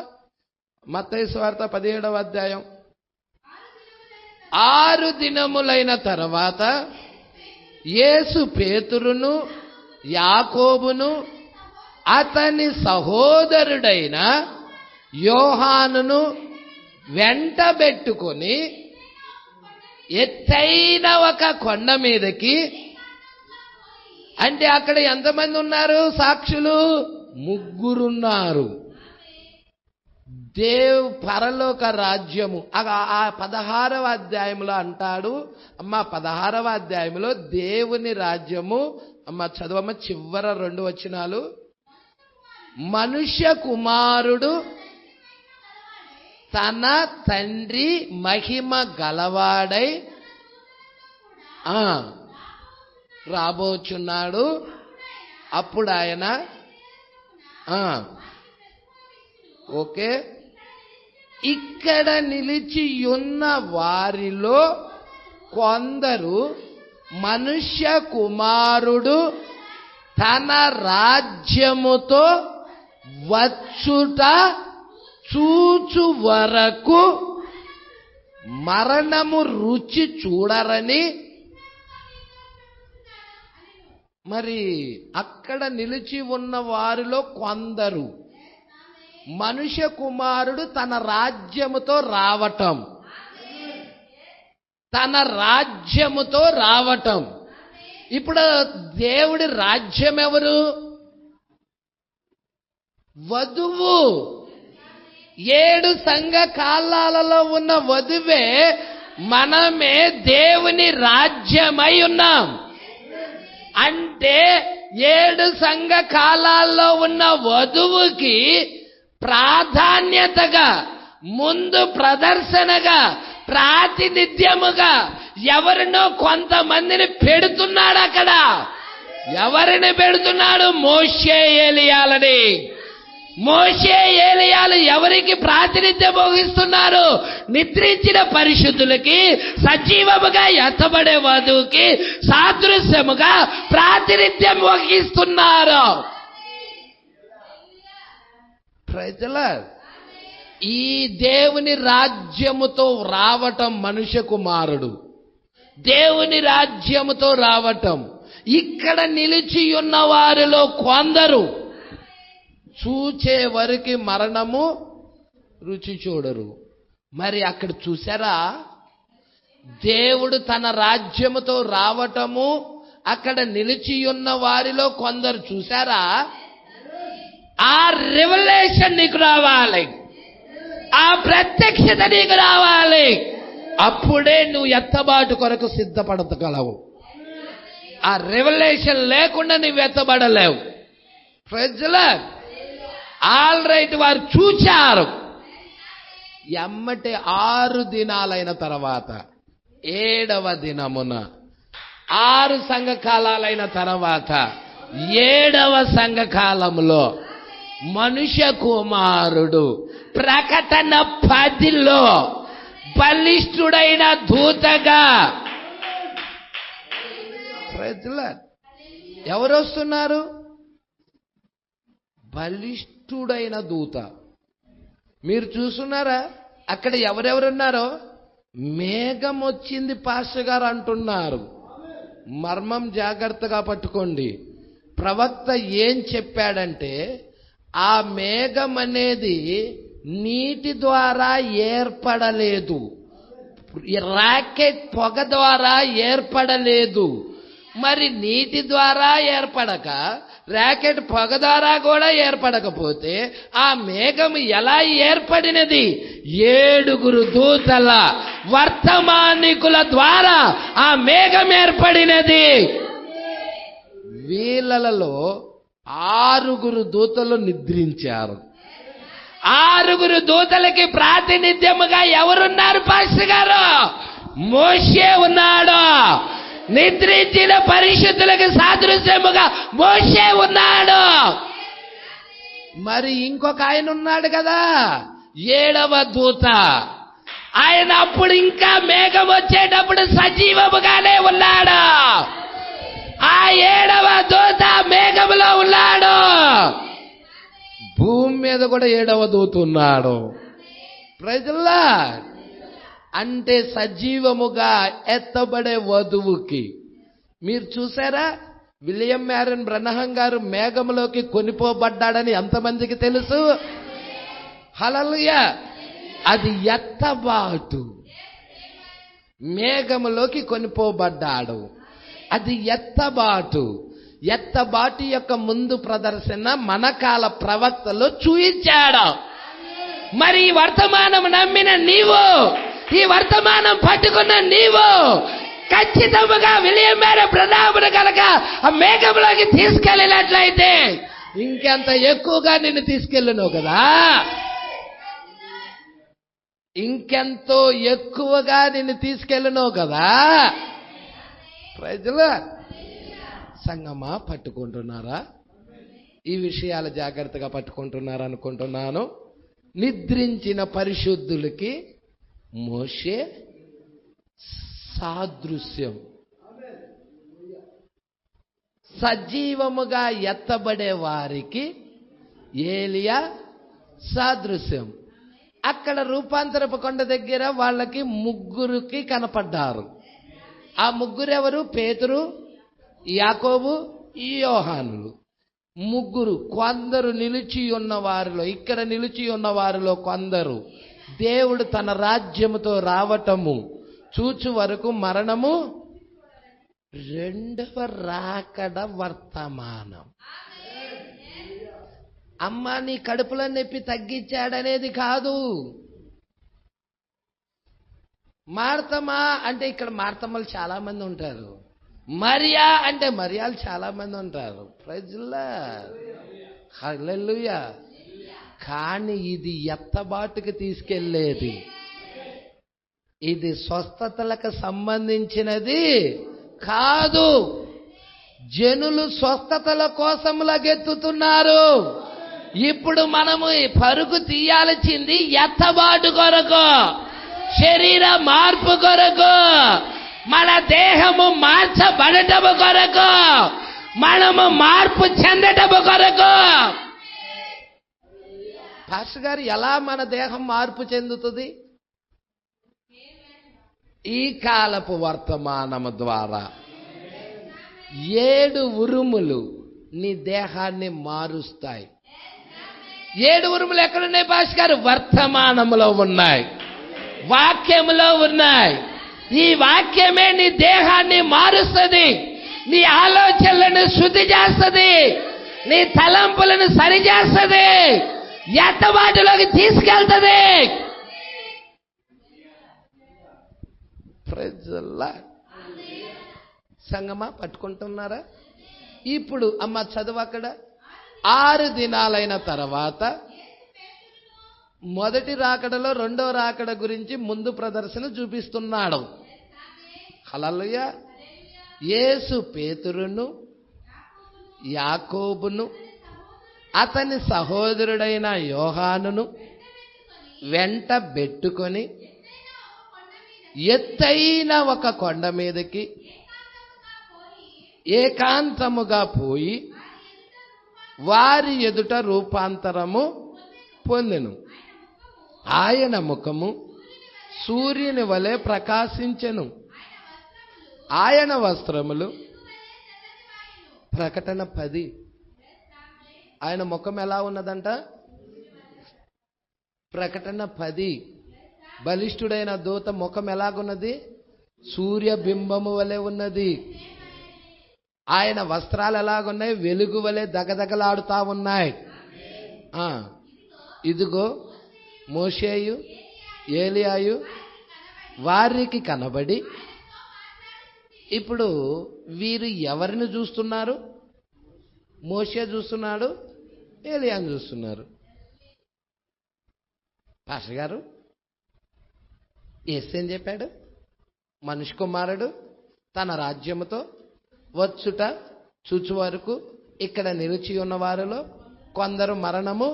మత్తయి సువార్త 17వ అధ్యాయం. 6 దినములైన తర్వాత యేసు పేతురును యాకోబును అతని సహోదరుడైన యోహానును వెంటబెట్టుకొని ఎత్తైన ఒక కొండ మీదకి, అంటే అక్కడ ఎంతమంది ఉన్నారు సాక్షులు? 3 ఉన్నారు. పరలోక రాజ్యము ఆ 16వ అధ్యాయంలో అంటాడు. అమ్మ 16వ అధ్యాయంలో దేవుని రాజ్యము, అమ్మ చదువమ్మ చివర 2 వచనాలు. మనుష్య కుమారుడు తన తండ్రి మహిమ గలవాడై రాబోచున్నాడు. అప్పుడు ఆయన ఓకే, ఇక్కడ నిలిచి ఉన్న వారిలో కొందరు మనుష్య కుమారుడు తన రాజ్యముతో వచ్చుట చూచు వరకు మరణము రుచి చూడరని. మరి అక్కడ నిలిచి ఉన్న వారిలో కొందరు మనుష్య కుమారుడు తన రాజ్యముతో రావటం, తన రాజ్యముతో రావటం. ఇప్పుడు దేవుడి రాజ్యం ఎవరు? వధువు. 7 సంఘ కాలాలలో ఉన్న వధువే మనమే దేవుని రాజ్యమై ఉన్నాం. అంటే 7 సంఘ కాలాల్లో ఉన్న వధువుకి ప్రాధాన్యతగా, ముందు ప్రదర్శనగా, ప్రాతినిధ్యముగా ఎవరినో కొంతమందిని పెడుతున్నాడు. అక్కడ ఎవరిని పెడుతున్నాడు? మోషే ఏలియాలని. మోషే ఏలియాలు ఎవరికి ప్రాతినిధ్యం వహిస్తున్నారు? నిద్రించిన పరిశుద్ధులకి, సజీవముగా ఎత్తబడే వధువుకి సాదృశ్యముగా ప్రాతినిధ్యం వహిస్తున్నారు. ప్రజల ఈ దేవుని రాజ్యముతో రావటం మనుష్య కుమారుడు, దేవుని రాజ్యముతో రావటం. ఇక్కడ నిలిచి ఉన్న వారిలో కొందరు చూచే వరకు మరణము రుచి చూడరు. మరి అక్కడ చూసారా, దేవుడు తన రాజ్యముతో రావటము, అక్కడ నిలిచి ఉన్న వారిలో కొందరు చూసారా? ఆ రెవల్యూషన్ నీకు రావాలి, ఆ ప్రత్యక్షత నీకు రావాలి. అప్పుడే నువ్వు ఎత్తబాటు కొరకు సిద్ధపడగలవు. ఆ రెవల్యూషన్ లేకుండా నువ్వు ఎత్తబడలేవు. ప్రజల ఆల్ రైట్, వారు చూచారు. ఎమ్మటి 6 దినాలైన తర్వాత 7వ దినమున 6 సంఘకాలాలైన తర్వాత 7వ సంఘకాలంలో మనుష్య కుమారుడు ప్రకటన 10లో బలిష్ఠుడైన దూతగా ఎవరు వస్తున్నారు? బలిష్ఠుడైన దూత. మీరు చూస్తున్నారా అక్కడ ఎవరెవరున్నారో? మేఘం వచ్చింది పాస్టర్ గారు అంటున్నారు. మర్మం జాగ్రత్తగా పట్టుకోండి. ప్రవక్త ఏం చెప్పాడంటే, ఆ మేఘం అనేది నీటి ద్వారా ఏర్పడలేదు, రాకెట్ పొగ ద్వారా ఏర్పడలేదు. మరి నీటి ద్వారా ఏర్పడక రాకెట్ పొగ ద్వారా కూడా ఏర్పడకపోతే ఆ మేఘం ఎలా ఏర్పడినది? 7 దూతల వర్తమానికుల ద్వారా ఆ మేఘం ఏర్పడినది. వీళ్ళలో 6 దూతలు నిద్రించారు. 6 దూతలకి ప్రాతినిధ్యముగా ఎవరున్నారు పాస్టర్ గారు? మోషే ఉన్నాడు. నిద్రించిన పరిశుద్ధులకు సాదృశ్యముగా మోషే ఉన్నాడు. మరి ఇంకొక ఆయన ఉన్నాడు కదా, 7వ దూత. ఆయన అప్పుడు ఇంకా మేఘం వచ్చేటప్పుడు సజీవముగానే ఉన్నాడు. ఆ 7వ దూత మేఘములో ఉన్నాడు. భూమి మీద కూడా 7వ దూత ఉన్నాడు. ప్రజల్లా అంటే సజీవముగా ఎత్తబడే వధువుకి. మీరు చూసారా, విలియం మ్యారన్ బ్రనహం గారు మేఘంలోకి కొనిపోబడ్డాడని ఎంతమందికి తెలుసు? హల్లెలూయా. అది ఎత్తబాటు. మేఘములోకి కొనిపోబడ్డాడు. అది ఎత్తబాటు. ఎత్తబాటు యొక్క ముందు ప్రదర్శన మన కాల ప్రవక్తలు చూయించాడు. మరి ఈ వర్తమానం నమ్మిన నీవు, ఈ వర్తమానం పట్టుకున్న నీవు ఖచ్చితంగా విలియం మ్యారన్ బ్రనహామును కనుక ఆ మేఘంలోకి తీసుకెళ్ళినట్లయితే ఇంకెంత ఎక్కువగా నిన్ను తీసుకెళ్ళను కదా, ఇంకెంతో ఎక్కువగా నిన్ను తీసుకెళ్ళను కదా. ప్రజలు సంగమా పట్టుకుంటున్నారా? ఈ విషయాలు జాగ్రత్తగా పట్టుకుంటున్నారా అనుకుంటున్నాను. నిద్రించిన పరిశుద్ధులకి మోషే సాదృశ్యం, సజీవముగా ఎత్తబడే వారికి ఏలియా సాదృశ్యం. అక్కడ రూపాంతరపు కొండ దగ్గర వాళ్ళకి 3 కనపడ్డారు. ఆ 3 ఎవరు? పేతురు, యాకోబు, యోహానులు. 3. కొందరు నిలిచి ఉన్న వారిలో, ఇక్కడ నిలిచి ఉన్న వారిలో కొందరు దేవుడు తన రాజ్యముతో రావటము చూచు వరకు మరణము, 2వ రాకడ వర్తమానం. అమ్మ నీ కడుపులో నొప్పి తగ్గించాడనేది కాదు. మార్తమా అంటే ఇక్కడ మార్తమ్మలు చాలా మంది ఉంటారు. మరియా అంటే మరియాలు చాలా మంది ఉంటారు. ప్రజల్లా హల్లెలూయా. కానీ ఇది ఎత్తబాటుకు తీసుకెళ్లేది. ఇది స్వస్థతలకు సంబంధించినది కాదు. జనులు స్వస్థతల కోసం లగెత్తుతున్నారు. ఇప్పుడు మనము పరుగు తీయాల్సింది ఎత్తబాటు కొరకు, శరీర మార్పు కొరకు, మన దేహము మార్చబడటము కొరకు, మనము మార్పు చెందటము కొరకు. పాస్టర్ గారు, ఎలా మన దేహం మార్పు చెందుతుంది? ఈ కాలపు వర్తమానము ద్వారా 7 ఉరుములు నీ దేహాన్ని మారుస్తాయి. 7 ఉరుములు ఎక్కడున్నాయి పాస్టర్ గారు? వర్తమానములో ఉన్నాయి, వాక్యములో ఉన్నాయి. ఈ వాక్యమే నీ దేహాన్ని మారుస్తుంది, నీ ఆలోచనలను శుద్ధి చేస్తుంది, నీ తలంపులను సరిచేస్తుంది, ఎత్తబాటులోకి తీసుకెళ్తుంది. సంగమా పట్టుకుంటున్నారా? ఇప్పుడు అమ్మ చదువు అక్కడ. 6 దినాలైన తర్వాత మొదటి రాకడలో 2వ రాకడ గురించి ముందు ప్రదర్శన చూపిస్తున్నాడు. హల్లెలూయా. యేసు పేతురును, యాకోబును, అతని సహోదరుడైన యోహానును వెంట పెట్టుకొని ఎత్తైన ఒక కొండ మీదకి ఏకాంతముగా పోయి వారి ఎదుట రూపాంతరము పొందెను. ఆయన ముఖము సూర్యుని వలె ప్రకాశించెను. ఆయన వస్త్రములు ప్రకటన 10. ఆయన ముఖం ఎలా ఉన్నదంట? ప్రకటన 10. బలిష్ఠుడైన దూత ముఖం ఎలాగున్నది? సూర్యబింబము వలె ఉన్నది. ఆయన వస్త్రాలు ఎలాగున్నాయి? వెలుగు వలె దగదగలాడుతా ఉన్నాయి. ఇదిగో మోషేయు ఏలియాయు వారికి కనబడి, ఇప్పుడు వీరు ఎవరిని చూస్తున్నారు? మోషే చూస్తున్నాడు, ఏలియాను చూస్తున్నారు. పాస్టర్ గారు, యేసు ఏం చెప్పాడు? మనిషి కుమారుడు తన రాజ్యముతో వచ్చుట చూచు వరకు ఇక్కడ నిలిచి ఉన్న వారిలో కొందరు మరణము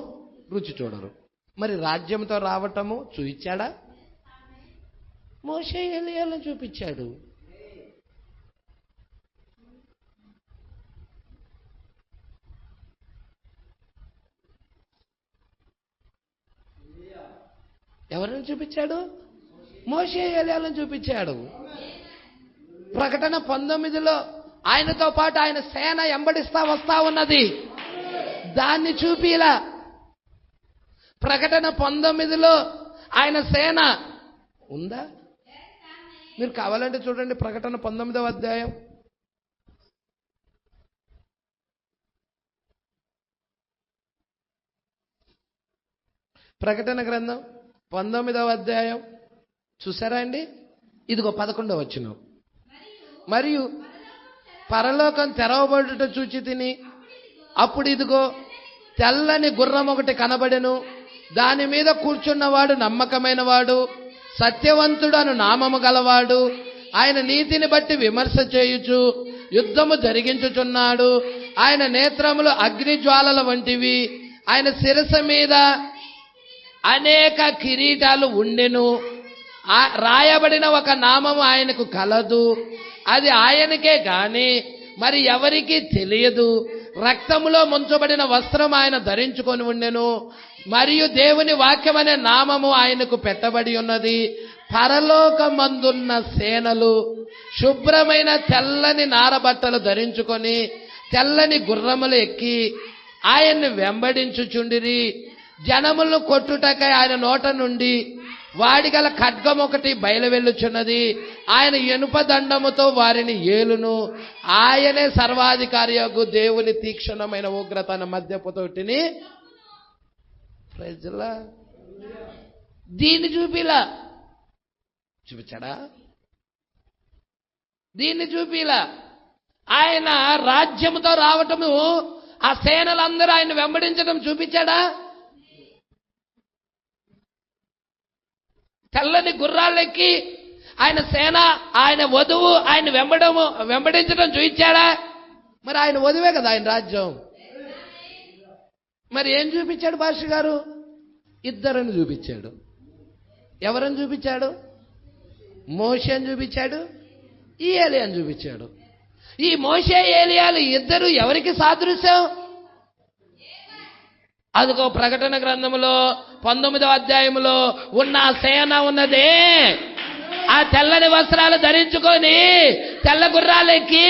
రుచి చూడరు. మరి రాజ్యంతో రావటము చూపించాడా? మోషే ఎలీయాలను చూపించాడు. ఎవరిని చూపించాడు? మోషే ఎలీయాలను చూపించాడు. ప్రకటన 19లో ఆయనతో పాటు ఆయన సేన వెంబడిస్తా వస్తా ఉన్నది. దాన్ని చూపిలా. ప్రకటన 19లో ఆయన సేన ఉందా? మీరు కావాలంటే చూడండి, ప్రకటన 19వ అధ్యాయం. ప్రకటన గ్రంథం 19వ అధ్యాయం చూసారా అండి? ఇదిగో 11వ వచనం. మరియు పరలోకం తెరవబడుట చూచి తిని, అప్పుడు ఇదిగో తెల్లని గుర్రం ఒకటి కనబడెను. దాని మీద కూర్చున్నవాడు నమ్మకమైన వాడు, సత్యవంతుడు అను నామము గలవాడు. ఆయన నీతిని బట్టి విమర్శ చేయుచు యుద్ధము జరిగించుచున్నాడు. ఆయన నేత్రములు అగ్ని జ్వాలల వంటివి. ఆయన శిరస్సు మీద అనేక కిరీటాలు ఉండెను. రాయబడిన ఒక నామము ఆయనకు కలదు. అది ఆయనకే గాని మరి ఎవరికీ తెలియదు. రక్తములో ముంచబడిన వస్త్రం ఆయన ధరించుకొని ఉండెను. మరియు దేవుని వాక్యం అనే నామము ఆయనకు పెట్టబడి ఉన్నది. పరలోకమందున్న సేనలు శుభ్రమైన తెల్లని నారబట్టలు ధరించుకొని తెల్లని గుర్రములు ఎక్కి ఆయన్ని వెంబడించుచుండిరి. జనములను కొట్టుటకై ఆయన నోట నుండి వాడిగల ఖడ్గం ఒకటి బయలువెళ్ళుచున్నది. ఆయన ఇనుప దండముతో వారిని ఏలును. ఆయనే సర్వాధికారి యొక్క దేవుని తీక్షణమైన ఉగ్రతన మధ్యపుతోటిని ప్రజల దీన్ని చూపించాడా? దీన్ని చూపిలా. ఆయన రాజ్యముతో రావటము, ఆ సేనలందరూ ఆయన వెంబడించడం చూపించాడా? తెల్లని గుర్రాలెక్కి ఆయన సేన, ఆయన వధువు ఆయన వెంబడించడం చూపించాడా? మరి ఆయన వధువే కదా ఆయన రాజ్యం. మరి ఏం చూపించాడు పాస్టర్ గారు? ఇద్దరిని చూపించాడు. ఎవరని చూపించాడు? మోషేని చూపించాడు, ఈ ఏలియాని చూపించాడు. ఈ మోషే ఏలియాలు ఇద్దరు ఎవరికి సాదృశ్యం? అదిగో ప్రకటన గ్రంథంలో 19వ అధ్యాయంలో ఉన్న సేన ఉన్నదే, ఆ తెల్లని వస్త్రాలు ధరించుకొని తెల్ల గుర్రాలెక్కి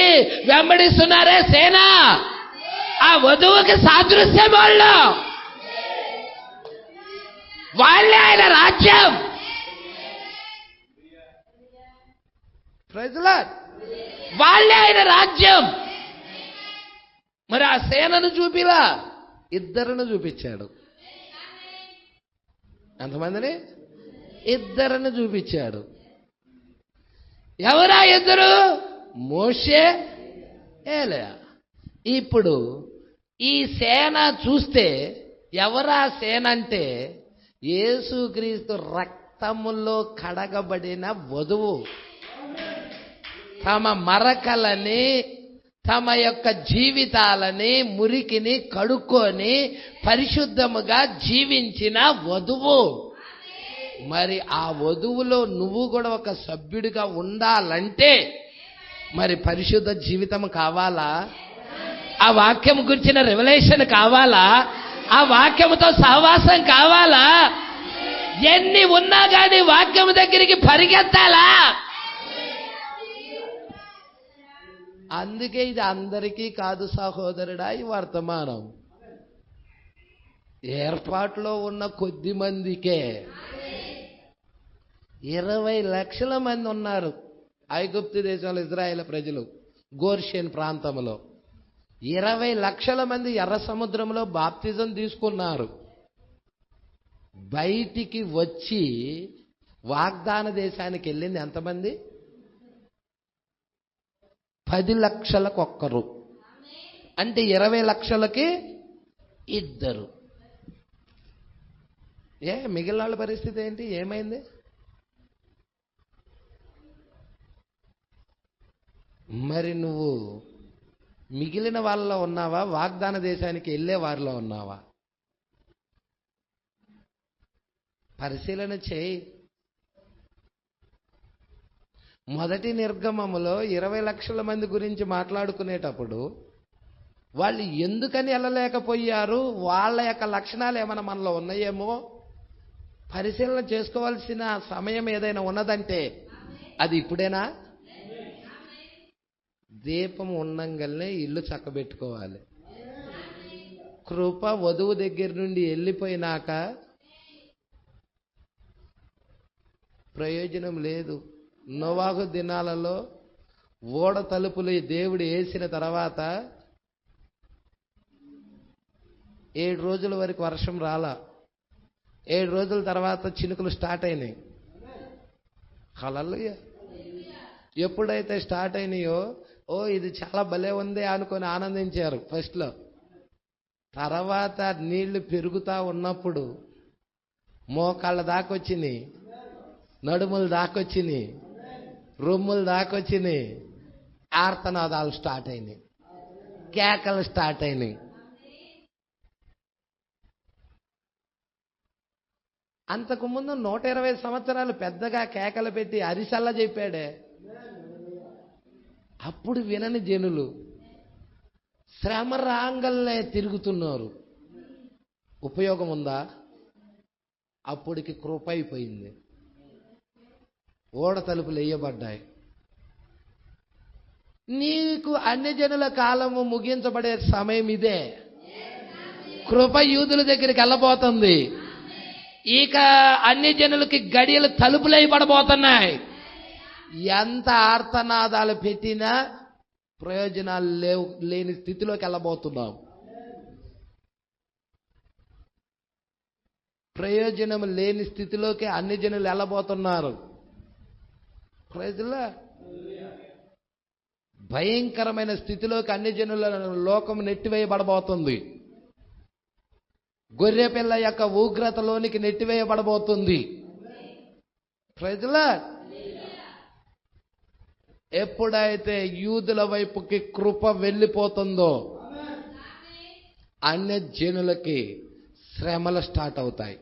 వెంబడిస్తున్నారే సేన, ఆ వధువుకి సాదృశ్యం వాళ్ళే ఆయన రాజ్యం. వాళ్ళే ఆయన రాజ్యం. మరి ఆ సేనను చూపిలా, ఇద్దరిని చూపించాడు. ఎంతమందిని? ఇద్దరిని చూపించాడు. ఎవరా ఇద్దరు? మోషే, ఏలియా. ఇప్పుడు ఈ సేన చూస్తే ఎవరా సేన అంటే యేసుక్రీస్తు రక్తములో కడగబడిన వధువు. తమ మరకలని, తమ యొక్క జీవితాలని, మురికిని కడుక్కొని పరిశుద్ధముగా జీవించిన వధువు. మరి ఆ వధువులో నువ్వు కూడా ఒక సభ్యుడిగా ఉండాలంటే మరి పరిశుద్ధ జీవితం కావాలా? ఆ వాక్యం గురించిన రెవల్యూషన్ కావాలా? ఆ వాక్యముతో సహవాసం కావాలా? ఎన్ని ఉన్నా కానీ వాక్యం దగ్గరికి పరిగెత్తాలా? అందుకే ఇది అందరికీ కాదు సహోదరుడా ఈ వర్తమానం. ఏర్పాట్లో ఉన్న కొద్ది మందికే. 20 లక్షల మంది ఉన్నారు ఐగుప్తు దేశంలో ఇజ్రాయేల్ ప్రజలు, గోర్షేన్ ప్రాంతంలో 20 లక్షల మంది ఎర్ర సముద్రంలో బాప్తిజం తీసుకున్నారు. బయటికి వచ్చి వాగ్దాన దేశానికి వెళ్ళింది ఎంతమంది? 10 లక్షలకు ఒక్కరు. అంటే 20 లక్షలకి ఇద్దరు. మిగిలిన వాళ్ళ పరిస్థితి ఏంటి? ఏమైంది? మరి నువ్వు మిగిలిన వాళ్ళలో ఉన్నావా, వాగ్దాన దేశానికి వెళ్ళే వారిలో ఉన్నావా? పరిశీలన చేయి. మొదటి నిర్గమములో 20 లక్షల మంది గురించి మాట్లాడుకునేటప్పుడు వాళ్ళు ఎందుకని వెళ్ళలేకపోయారు, వాళ్ళ యొక్క లక్షణాలు ఏమైనా మనలో ఉన్నాయేమో పరిశీలన చేసుకోవాల్సిన సమయం ఏదైనా ఉన్నదంటే అది ఇప్పుడేనా? దీపం ఉండంగానే ఇల్లు చక్కబెట్టుకోవాలి. కృప వధువు దగ్గర నుండి వెళ్ళిపోయినాక ప్రయోజనం లేదు. నోవాహు దినాలలో ఓడ తలుపులు దేవుడు వేసిన తర్వాత 7 రోజుల వరకు వర్షం రాలా. 7 రోజుల తర్వాత చినుకులు స్టార్ట్ అయినాయి. హల్లెలూయా. ఎప్పుడైతే స్టార్ట్ అయినాయో ఇది చాలా భలే ఉంది అనుకొని ఆనందించారు ఫస్ట్లో. తర్వాత నీళ్లు పెరుగుతా ఉన్నప్పుడు మోకాళ్ళ దాకొచ్చినాయి, నడుములు దాకొచ్చినాయి, రొమ్ములు దాకొచ్చినాయి, ఆర్తనాదాలు స్టార్ట్ అయినాయి, కేకలు స్టార్ట్ అయినాయి. అంతకుముందు 120 సంవత్సరాలు పెద్దగా కేకలు పెట్టి అరిసల్లా చెప్పాడే. అప్పుడు వినని జనులు శ్రమ రాంగల్నే తిరుగుతున్నారు. ఉపయోగం ఉందా? అప్పటికి కృప అయిపోయింది. ఓడ తలుపులు వేయబడ్డాయి. నీకు అన్ని జనుల కాలము ముగించబడే సమయం ఇదే. కృప యూదుల దగ్గరికి వెళ్ళబోతుంది. ఇక అన్ని జనులకి గడియలు తలుపులు వేయబడబోతున్నాయి. ఎంత ఆర్తనాదాలు పెట్టినా ప్రయోజనాలు లేని స్థితిలోకి వెళ్ళబోతున్నాం. ప్రయోజనం లేని స్థితిలోకి అన్ని జనులు వెళ్ళబోతున్నారు. ప్రజలా భయంకరమైన స్థితిలోకి అన్ని జనుల లోకం నెట్టివేయబడబోతుంది. గొర్రె పిల్ల యొక్క ఉగ్రతలోనికి నెట్టివేయబడబోతుంది. ప్రజలా ఎప్పుడైతే యూదుల వైపుకి కృప వెళ్ళిపోతుందో అన్య జనులకి శ్రమలు స్టార్ట్ అవుతాయి.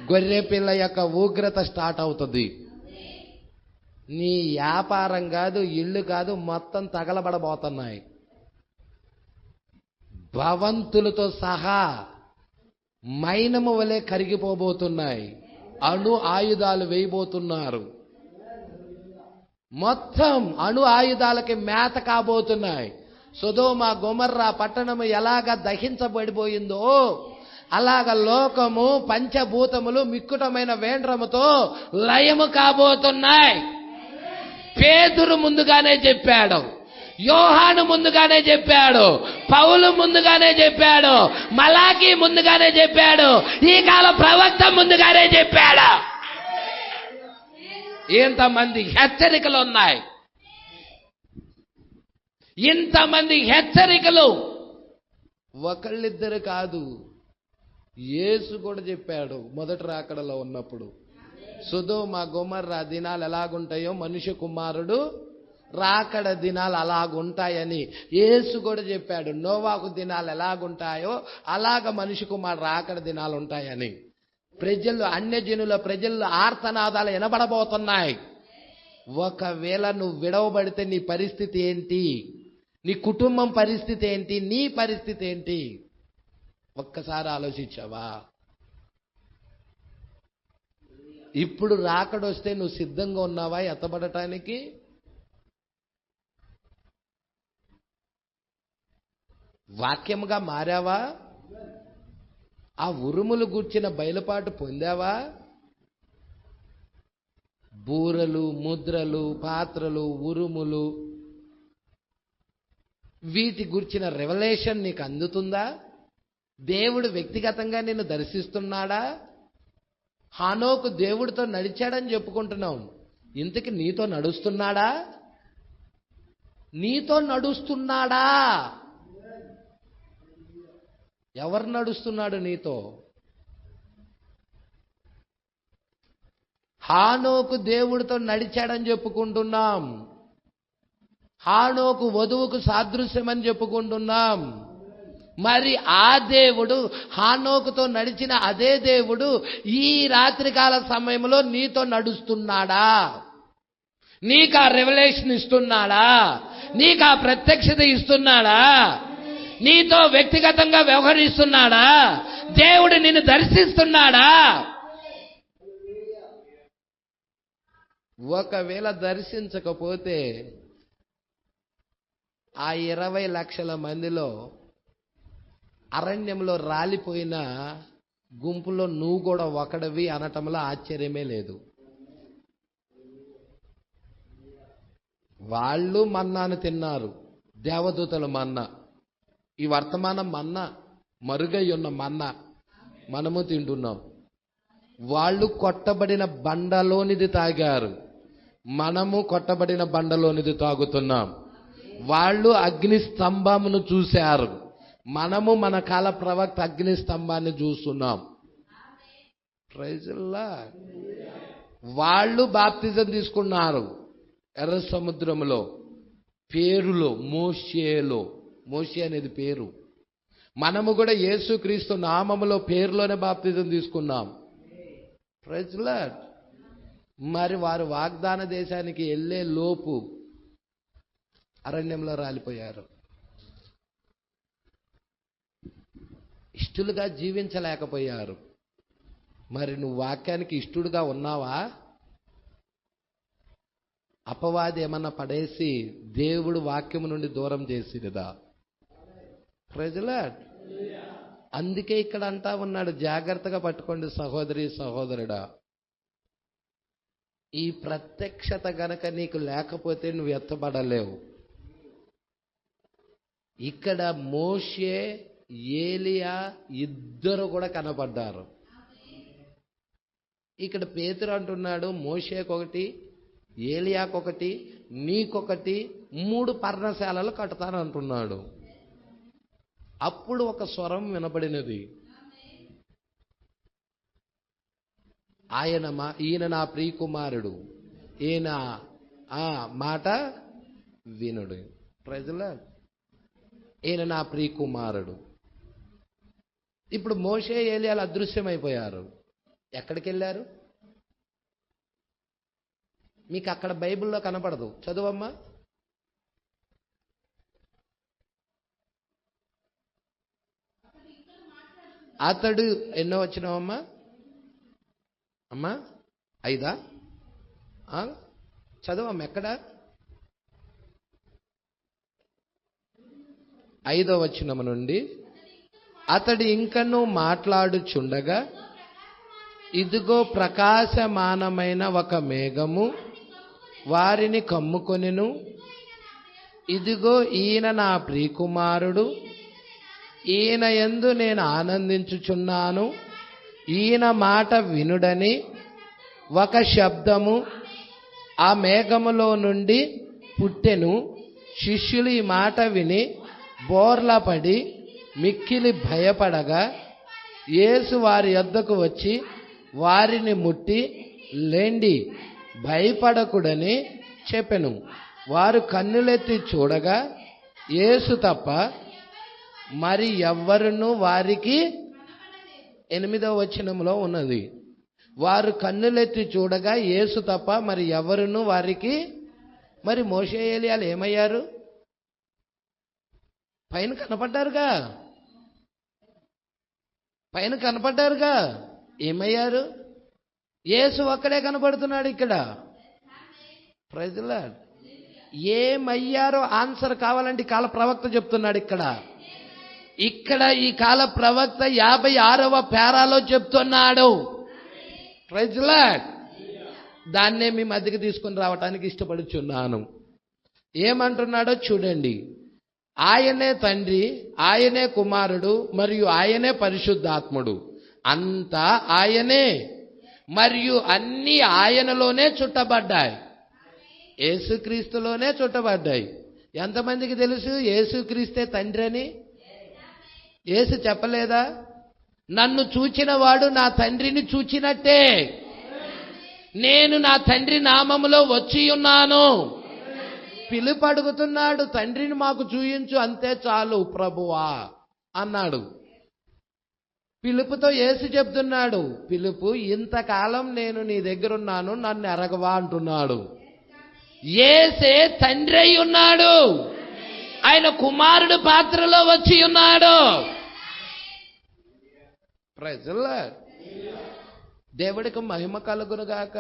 గొర్రె పిల్ల యొక్క ఉగ్రత స్టార్ట్ అవుతుంది. నీ వ్యాపారం కాదు, ఇల్లు కాదు, మొత్తం తగలబడబోతున్నాయి. భవంతులతో సహా మైనము వలె కరిగిపోబోతున్నాయి. అణు ఆయుధాలు వేయబోతున్నారు. మొత్తం అణు ఆయుధాలకి మేత కాబోతున్నాయి. సొదొమ గొమొర్రా పట్టణము ఎలాగ దహించబడిపోయిందో అలాగ లోకము పంచభూతములు మిక్కుటమైన వేండ్రముతో లయము కాబోతున్నాయి. పేతురు ముందుగానే చెప్పాడు, యోహాను ముందుగానే చెప్పాడు, పౌలు ముందుగానే చెప్పాడు, మలాకి ముందుగానే చెప్పాడు, ఈ కాల ప్రవక్త ముందుగానే చెప్పాడు. ఇంతమంది హెచ్చరికలు ఉన్నాయి. ఇంతమంది హెచ్చరికలు ఒకళ్ళిద్దరు కాదు, యేసు కూడా చెప్పాడు మొదటి రాకడలో ఉన్నప్పుడు. సొదొమ గొమొర్రా దినాలు ఎలాగుంటాయో మనుష్య కుమారుడు రాకడ దినాలు అలాగుంటాయని యేసు కూడా చెప్పాడు. నోవాహు దినాలు ఎలాగుంటాయో అలాగ మనుష్య కుమారుడు రాకడ దినాలు ఉంటాయని. ప్రజలు అన్యజనుల ప్రజలు ఆర్తనాదాలు వినబడబోతున్నాయి. ఒకవేళ నువ్వు విడవబడితే నీ పరిస్థితి ఏంటి? నీ కుటుంబం పరిస్థితి ఏంటి? నీ పరిస్థితి ఏంటి? ఒక్కసారి ఆలోచించావా? ఇప్పుడు రాకడొస్తే నువ్వు సిద్ధంగా ఉన్నావా ఎత్తబడటానికి? వాక్యముగా మారావా? ఆ ఉరుములు గూర్చిన బయలుపాటు పొందావా? బూరలు, ముద్రలు, పాత్రలు, ఉరుములు, వీటి గుర్చిన రెవల్యూషన్ నీకు అందుతుందా? దేవుడు వ్యక్తిగతంగా నిన్ను దర్శిస్తున్నాడా? హానోకు దేవుడితో నడిచాడని చెప్పుకుంటున్నావు. ఇంతకి నీతో నడుస్తున్నాడా? నీతో నడుస్తున్నాడా? ఎవరు నడుస్తున్నాడు నీతో? హానోకు దేవుడితో నడిచాడని చెప్పుకుంటున్నాం. హానోకు వధువుకు సాదృశ్యమని చెప్పుకుంటున్నాం. మరి ఆ దేవుడు, హానోకుతో నడిచిన అదే దేవుడు ఈ రాత్రికాల సమయంలో నీతో నడుస్తున్నాడా? నీకు ఆ రెవల్యూషన్ ఇస్తున్నాడా? నీకు ఆ ప్రత్యక్షత ఇస్తున్నాడా? నీతో వ్యక్తిగతంగా వ్యవహరిస్తున్నాడా? దేవుడు నిన్ను దర్శిస్తున్నాడా? ఒకవేళ దర్శించకపోతే ఆ 20 లక్షల మందిలో అరణ్యంలో రాలిపోయిన గుంపులో నువ్వు కూడా ఒకడివి అనటంలో ఆశ్చర్యమే లేదు. వాళ్ళు మన్నాను తిన్నారు, దేవదూతల మన్నా. ఈ వర్తమానం మన్నా, మరుగై ఉన్న మన్నా మనము తింటున్నాం. వాళ్ళు కొట్టబడిన బండలోనిది తాగారు, మనము కొట్టబడిన బండలోనిది తాగుతున్నాం. వాళ్ళు అగ్ని స్తంభమును చూశారు, మనము మన కాల ప్రవక్త అగ్ని స్తంభాన్ని చూస్తున్నాం. Praise Lord. వాళ్ళు బాప్తిజం తీసుకున్నారు ఎర్ర సముద్రంలో, పేరులో మోషేలో. మోషే అనేది పేరు. మనము కూడా యేసుక్రీస్తు నామములో పేరులోనే బాప్తిజం తీసుకున్నాం. Praise Lord. మరి వారు వాగ్దాన దేశానికి వెళ్ళే లోపు అరణ్యంలో రాలిపోయారు. ఇష్టలుగా జీవించలేకపోయారు. మరి నువ్వు వాక్యానికి ఇష్టడుగా ఉన్నావా? అపవాది ఏమన్నా పడేసి దేవుడు వాక్యము నుండి దూరం చేసి కదా. Praise Lord. అందుకే ఇక్కడ అంటా ఉన్నాడు, జాగ్రత్తగా పట్టుకోండి సహోదరి సహోదరుడా. ఈ ప్రత్యక్షత గనక నీకు లేకపోతే నువ్వు ఎత్తబడలేవు. ఇక్కడ మోషే, ఏలియా ఇద్దరు కూడా కనపడ్డారు. ఇక్కడ పేతురు అంటున్నాడు, మోషేకొకటి, ఏలియాకొకటి, నీకొకటి, 3 పర్ణశాలలు కడతాను అంటున్నాడు. అప్పుడు ఒక స్వరం వినపడినది, ఈయన నా ప్రియకుమారుడు, ఈయన మాట వినుడు. Praise Lord. ఈయన నా ప్రియకుమారుడు. ఇప్పుడు మోషే, ఏలియాలు అదృశ్యమైపోయారు. ఎక్కడికి వెళ్ళారు? మీకు అక్కడ బైబిల్లో కనపడదు, చదువమ్మా. అతడు ఎన్నో వచ్చినావమ్మా? అమ్మా 5 చదవమ్మా. ఎక్కడ? 5వ వచనము నుండి, అతడు ఇంకనూ మాట్లాడుచుండగా ఇదిగో ప్రకాశమానమైన ఒక మేఘము వారిని కమ్ముకొనెను. ఇదిగో ఈయన నా ప్రియకుమారుడు, ఈయన యందు నేను ఆనందించుచున్నాను, ఈయన మాట వినుడని ఒక శబ్దము ఆ మేఘములో నుండి పుట్టెను. శిష్యులు ఈ మాట విని బోర్లపడి మిక్కిలి భయపడగా యేసు వారి యొద్దకు వచ్చి వారిని ముట్టి, లేండి, భయపడకుడని చెప్పెను. వారు కన్నులెత్తి చూడగా యేసు తప్ప మరి ఎవ్వరును వారికి 8వ వచనంలో ఉన్నది. వారు కన్నులెత్తి చూడగా యేసు తప్ప మరి ఎవరును వారికి. మరి మోషే, ఏలియాలు ఏమయ్యారు? పైన కనపడ్డారుగా, పైన కనపడ్డారుగా, ఏమయ్యారు? యేసు ఒక్కడే కనపడుతున్నాడు ఇక్కడ. Praise lord. ఏమయ్యారో ఆన్సర్ కావాలంటే కాల ప్రవక్త చెప్తున్నాడు ఇక్కడ. ఈ కాల ప్రవక్త 56వ పేరాలో చెప్తున్నాడు. Praise Lord. దాన్నే మీ మధ్యకి తీసుకుని రావటానికి ఇష్టపడుచున్నాను. ఏమంటున్నాడో చూడండి. ఆయనే తండ్రి, ఆయనే కుమారుడు, మరియు ఆయనే పరిశుద్ధాత్ముడు. అంతా ఆయనే, మరియు అన్నీ ఆయనలోనే చుట్టబడ్డాయి, యేసుక్రీస్తులోనే చుట్టబడ్డాయి. ఎంతమందికి తెలుసు యేసుక్రీస్తే తండ్రి అని? యేసు చెప్పలేదా? నన్ను చూచిన వాడు నా తండ్రిని చూచినట్టే. నేను నా తండ్రి నామములో వచ్చి ఉన్నాను. పిలుపు అడుగుతున్నాడు, తండ్రిని మాకు చూయించు, అంతే చాలు ప్రభువా అన్నాడు. పిలుపుతో యేసు చెప్తున్నాడు, పిలుపు ఇంతకాలం నేను నీ దగ్గర ఉన్నాను, నన్ను ఎరగవా అంటున్నాడు. యేసే తండ్రి అయి ఉన్నాడు, ఆయన కుమారుడు పాత్రలో వచ్చి ఉన్నాడు. Praise the Lord. దేవుడికి మహిమ కలుగునుగాక.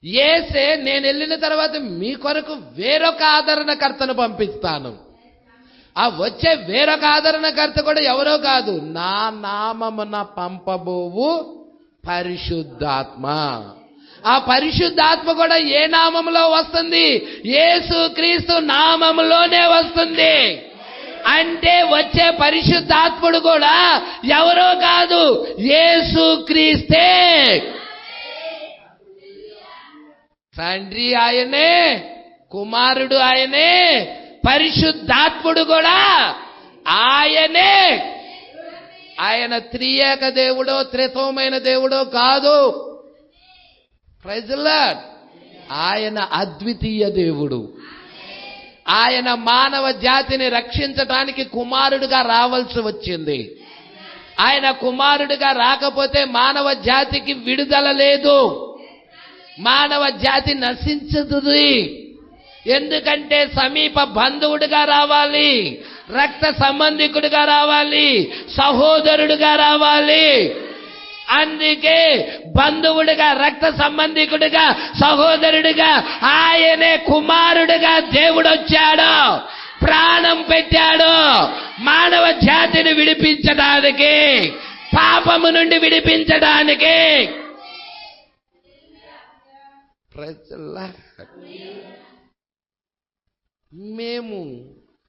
యేసే నేను వెళ్ళిన తర్వాత మీ కొరకు వేరొక ఆదరణకర్తను పంపిస్తాను. ఆ వచ్చే వేరొక ఆదరణకర్త కూడా ఎవరో కాదు, నా నామమున పంపబోవు పరిశుద్ధాత్మ. ఆ పరిశుద్ధాత్మ కూడా ఏ నామములో వస్తుంది? యేసు క్రీస్తు నామములోనే వస్తుంది. అంటే వచ్చే పరిశుద్ధాత్ముడు కూడా ఎవరో కాదు, యేసు క్రీస్తే. తండ్రి ఆయనే, కుమారుడు ఆయనే, పరిశుద్ధాత్ముడు కూడా ఆయనే. ఆయన త్రియేక దేవుడో త్రిత్వమైన దేవుడో కాదు. Praise the Lord. ఆయన అద్వితీయ దేవుడు. ఆయన మానవ జాతిని రక్షించడానికి కుమారుడిగా రావాల్సి వచ్చింది. ఆయన కుమారుడిగా రాకపోతే మానవ జాతికి విడుదల లేదు, మానవ జాతి నశించుతుంది. ఎందుకంటే సమీప బంధువుడిగా రావాలి, రక్త సంబంధికుడిగా రావాలి, సహోదరుడిగా రావాలి. అందుకే బంధువుడిగా, రక్త సంబంధికుడిగా, సహోదరుడిగా ఆయనే కుమారుడిగా దేవుడు వచ్చాడు, ప్రాణం పెట్టాడు మానవ జాతిని విడిపించడానికి, పాపము నుండి విడిపించడానికి. మేము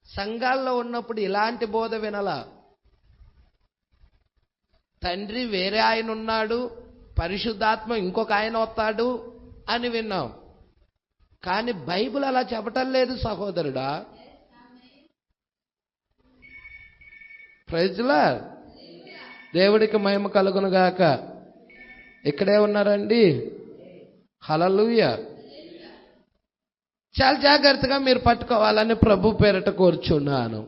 సంఘాల్లో ఉన్నప్పుడు ఇలాంటి బోధ వినలా. తండ్రి వేరే ఆయన ఉన్నాడు, పరిశుద్ధాత్మ ఇంకొక ఆయన వస్తాడు అని విన్నాం. కానీ బైబిల్ అలా చెప్పటం లేదు సహోదరుడా. Praise the Lord. దేవుడికి మహిమ కలుగునుగాక. ఇక్కడే ఉన్నారండి. హల్లెలూయా. చాలా జాగ్రత్తగా మీరు పట్టుకోవాలని ప్రభు పేరట కోరుచున్నాను.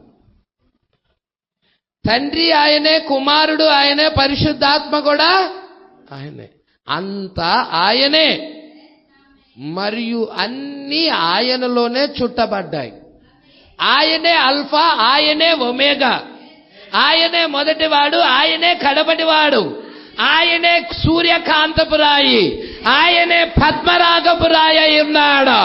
తండ్రి ఆయనే, కుమారుడు ఆయనే, పరిశుద్ధాత్మ కూడా ఆయనే. అంతా ఆయనే, మరియు అన్నీ ఆయనలోనే చుట్టబడ్డాయి. ఆయనే అల్ఫా, ఆయనే ఒమేగా, ఆయనే మొదటివాడు, ఆయనే కడపటివాడు, ఆయనే సూర్యకాంతపు రాయి, ఆయనే పద్మరాగపు రాయి అయి ఉన్నాడు.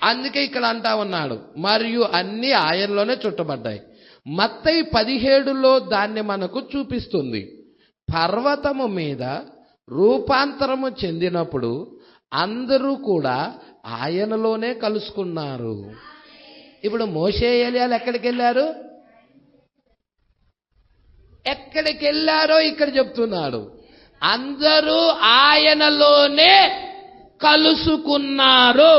అందుకే ఇక్కడ అంటా ఉన్నాడు, మరియు అన్ని ఆయనలోనే చుట్టబడ్డాయి. మత్తయి 17లో దాన్ని మనకు చూపిస్తుంది. పర్వతము మీద రూపాంతరము చెందినప్పుడు అందరూ కూడా ఆయనలోనే కలుసుకున్నారు. ఇప్పుడు మోషే ఏలియాలు ఎక్కడికి వెళ్ళారు? ఎక్కడికి వెళ్ళారో ఇక్కడ చెప్తున్నాడు. అందరూ ఆయనలోనే కలుసుకున్నారు.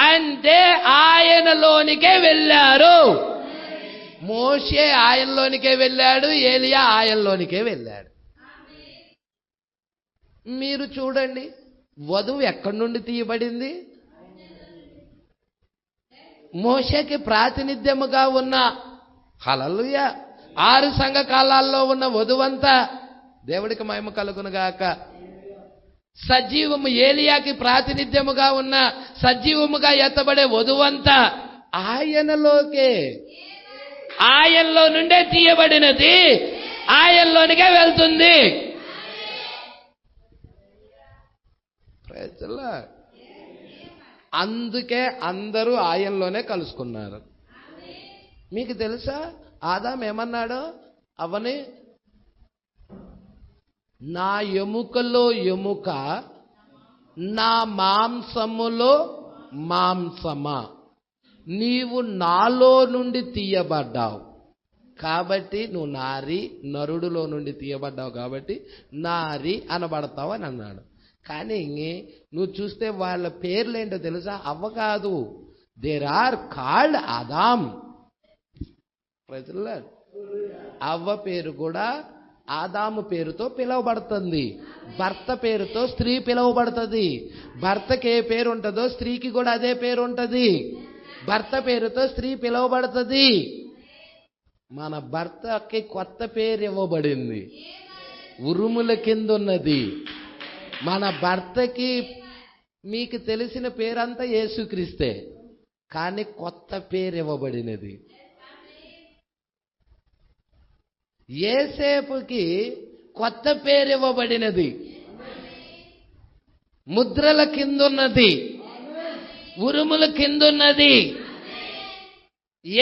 అంటే ఆయనలోనికే వెళ్ళారు. మోషే ఆయనలోనికే వెళ్ళాడు, ఏలియా ఆయనలోనికే వెళ్ళాడు. మీరు చూడండి, వధువు ఎక్కడి నుండి తీయబడింది? మోషేకి ప్రాతినిధ్యముగా ఉన్న, హల్లెలూయా, 6 సంఘ కాలాల్లో ఉన్న వధువంతా, దేవుడికి మహిమ కలుగునుగాక, సజీవము, ఏలియాకి ప్రాతినిధ్యముగా ఉన్న సజీవముగా ఎత్తబడే వధువంతా ఆయనలోకే, ఆయనలో నుండే తీయబడినది, ఆయనలోనికే వెళ్తుంది. అందుకే అందరూ ఆయనలోనే కలుసుకున్నారు. మీకు తెలుసా ఆదాం ఏమన్నాడు? అవని, నా ఎముకలో ఎముక, నా మాంసములో మాంసమా, నీవు నాలో నుండి తీయబడ్డావు కాబట్టి నువ్వు నారి, నరుడులో నుండి తీయబడ్డావు కాబట్టి నారి అనబడతావు అని అన్నాడు. కానీ నువ్వు చూస్తే వాళ్ళ పేర్లేంటో తెలుసా? అవ్వ కాదు, దేర్ ఆర్ కాల్డ్ ఆదాం. అవ్వ పేరు కూడా ఆదాము పేరుతో పిలువబడుతుంది. భర్త పేరుతో స్త్రీ పిలువబడుతుంది. భర్తకి ఏ పేరు ఉంటుందో స్త్రీకి కూడా అదే పేరు ఉంటుంది. భర్త పేరుతో స్త్రీ పిలువబడుతుంది. మన భర్తకి కొత్త పేరు ఇవ్వబడింది, ఉరుముల కింద ఉన్నది. మన భర్తకి మీకు తెలిసిన పేరంతా యేసుక్రీస్తే, కానీ కొత్త పేరు ఇవ్వబడినది. యేసేపుకి కొత్త పేరు ఇవ్వబడినది, ముద్రల కిందున్నది, ఉరుముల కిందున్నది.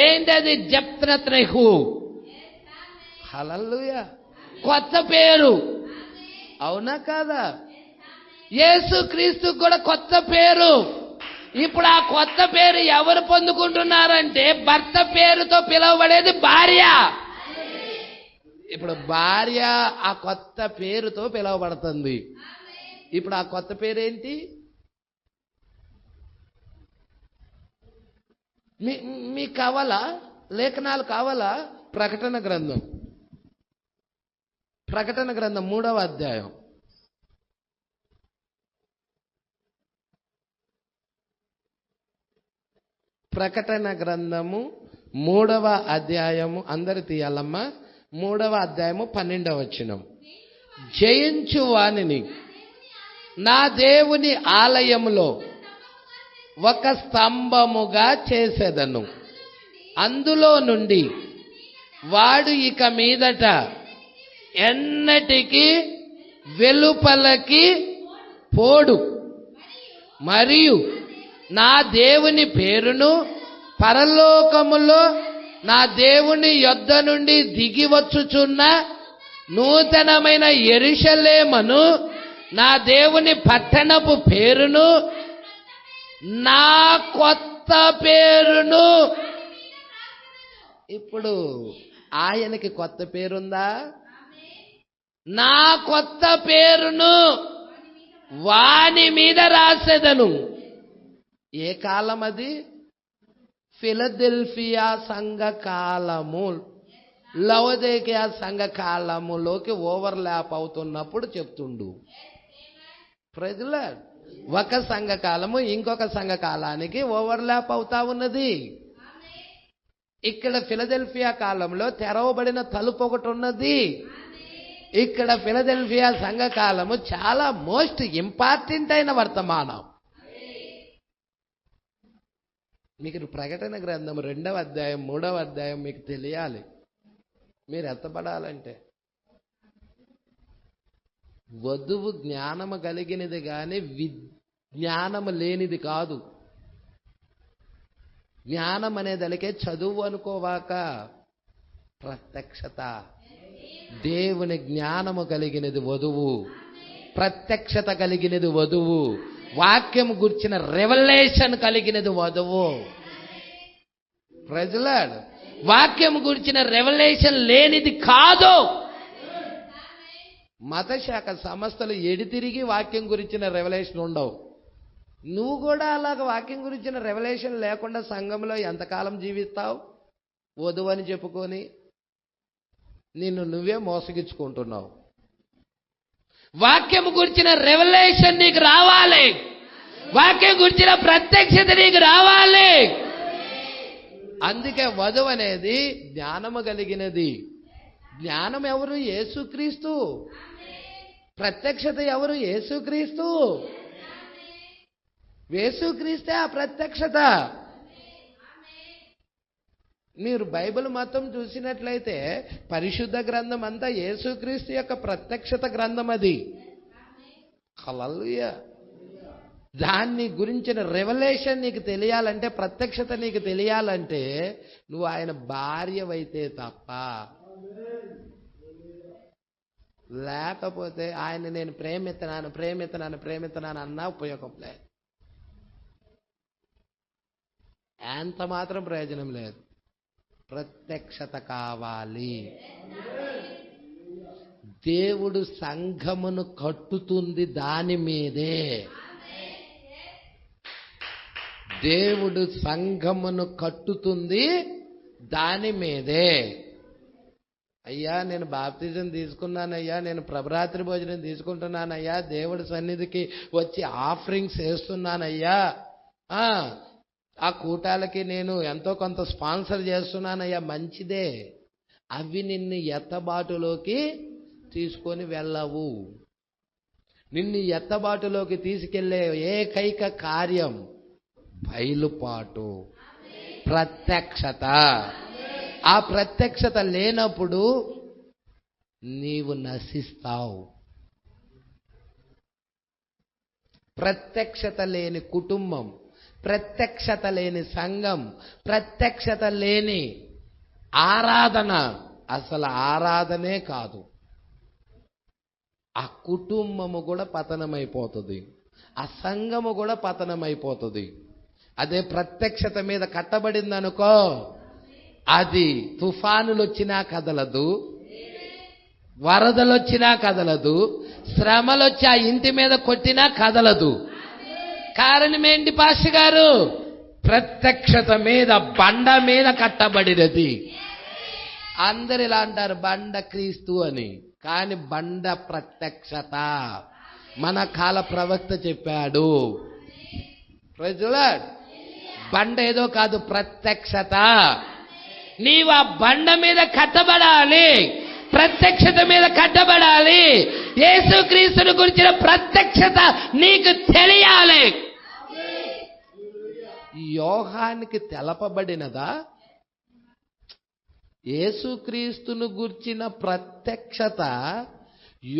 ఏంటది? జప్నత్రెహు. హల్లెలూయా. కొత్త పేరు. అవునా కాదా? యేసుక్రీస్తు కూడా కొత్త పేరు. ఇప్పుడు ఆ కొత్త పేరు ఎవరు పొందుకుంటున్నారంటే, భర్త పేరుతో పిలువబడేది భార్య. ఇప్పుడు భార్య ఆ కొత్త పేరుతో పిలువబడుతుంది. ఇప్పుడు ఆ కొత్త పేరేంటి? మీకు కావాలా? లేఖనాలు కావాలా? ప్రకటన గ్రంథం 3వ అధ్యాయం. ప్రకటన గ్రంథము 3వ అధ్యాయము. అందరు తీయాలమ్మా. 3వ అధ్యాయము 12వ వచనం. జయించు వానిని నా దేవుని ఆలయములో ఒక స్తంభముగా చేసేదను. అందులో నుండి వాడు ఇక మీదట ఎన్నటికి వెలుపలకి పోడు. మరియు నా దేవుని పేరును పరలోకములో నా దేవుని యొద్ద నుండి దిగి వచ్చుచున్న నూతనమైన యెరూషలేమును, నా దేవుని పట్టణపు పేరును, నా కొత్త పేరును. ఇప్పుడు ఆయనకి కొత్త పేరుందా? నా కొత్త పేరును వాని మీద రాసేదను. ఏ కాలం అది? ఫిలదెల్ఫియా సంఘ కాలము, లవోదికీయ సంఘ కాలములోకి ఓవర్లాప్ అవుతున్నప్పుడు చెప్తుండు. Praise the Lord. ఒక సంఘ కాలము ఇంకొక సంఘ కాలానికి ఓవర్లాప్ అవుతా ఉన్నది. ఇక్కడ ఫిలదెల్ఫియా కాలంలో తెరవబడిన తలుపు ఒకటి ఉన్నది. ఇక్కడ ఫిలదెల్ఫియా సంఘ కాలము చాలా మోస్ట్ ఇంపార్టెంట్ అయిన వర్తమానం. మీకు ప్రకటన గ్రంథం 2వ అధ్యాయం 3వ అధ్యాయం మీకు తెలియాలి. మీరు ఎత్తపడాలంటే వధువు జ్ఞానము కలిగినది కానీ విజ్ఞానము లేనిది కాదు. జ్ఞానం అనేదలికే చదువు అనుకోవాక, ప్రత్యక్షత. దేవుని జ్ఞానము కలిగినది వధువు, ప్రత్యక్షత కలిగినది వధువు, వాక్యం గుర్చిన రెవల్యూషన్ కలిగినది వధువు. Praise the Lord. వాక్యం గురించిన రెవల్యూషన్ లేనిది కాదు. మతశాఖ సంస్థలు ఎడితిరిగి వాక్యం గురించిన రెవల్యూషన్ ఉండవు. నువ్వు కూడా అలాగ వాక్యం గురించిన రెవల్యూషన్ లేకుండా సంఘంలో ఎంతకాలం జీవిస్తావు? వధువు అని చెప్పుకొని నిన్ను నువ్వే మోసగించుకుంటున్నావు. వాక్యం గురించిన రెవల్యూషన్ నీకు రావాలి. వాక్యం గురించిన ప్రత్యక్షత నీకు రావాలి. అందుకే వధువు అనేది జ్ఞానము కలిగినది. జ్ఞానం ఎవరు? యేసుక్రీస్తు. ప్రత్యక్షత ఎవరు? యేసుక్రీస్తు. యేసుక్రీస్తే ఆ ప్రత్యక్షత. మీరు బైబిల్ మొత్తం చూసినట్లయితే పరిశుద్ధ గ్రంథం అంతా యేసుక్రీస్తు యొక్క ప్రత్యక్షత గ్రంథం అది. హల్లెలూయా. దాన్ని గురించిన రెవల్యూషన్ నీకు తెలియాలంటే, ప్రత్యక్షత నీకు తెలియాలంటే నువ్వు ఆయన భార్యవైతే తప్ప, లేకపోతే ఆయన నేను ప్రేమిస్తున్నాను అన్నా ఉపయోగం లేదు. ఎంత మాత్రం ప్రయోజనం లేదు. ప్రత్యక్షత కావాలి. దేవుడు సంఘమును కట్టుతుంది దాని మీదే. దేవుడు సంఘమును కట్టుతుంది దాని మీదే. అయ్యా నేను బాప్తిజం తీసుకున్నానయ్యా, నేను ప్రభరాత్రి భోజనం తీసుకుంటున్నానయ్యా, దేవుడి సన్నిధికి వచ్చి ఆఫరింగ్స్ వేస్తున్నానయ్యా, ఆ కూటాలకి నేను ఎంతో కొంత స్పాన్సర్ చేస్తున్నానయ్యా, మంచిదే. అవి నిన్ను ఎత్తబాటులోకి తీసుకొని వెళ్ళవు. నిన్ను ఎత్తబాటులోకి తీసుకెళ్లే ఏకైక కార్యం బయలుపాటు, ప్రత్యక్షత. ఆ ప్రత్యక్షత లేనప్పుడు నీవు నశిస్తావు. ప్రత్యక్షత లేని కుటుంబం, ప్రత్యక్షత లేని సంఘం, ప్రత్యక్షత లేని ఆరాధన అసలు ఆరాధనే కాదు. ఆ కుటుంబము కూడా పతనమైపోతుంది, ఆ సంఘము కూడా పతనమైపోతుంది. అదే ప్రత్యక్షత మీద కట్టబడిందనుకో, అది తుఫానులు వచ్చినా కదలదు, వరదలు వచ్చినా కదలదు, శ్రమలు వచ్చి ఆ ఇంటి మీద కొట్టినా కదలదు. కారణం ఏంటి పాస్టర్ గారు? ప్రత్యక్షత మీద, బండ మీద కట్టబడినది. అందరు ఇలా అంటారు బండ క్రీస్తు అని, కానీ బండ ప్రత్యక్షత. మన కాల ప్రవక్త చెప్పాడు, ప్రైజ్ ది లార్డ్. బండ ఏదో కాదు, ప్రత్యక్షత. నీవు ఆ బండ మీద కట్టబడాలి, ప్రత్యక్షత మీద కట్టబడాలి. యేసుక్రీస్తుని గురించిన ప్రత్యక్షత నీకు తెలియాలి. యోహానికి తెలపబడినదా? యేసుక్రీస్తును గురించిన ప్రత్యక్షత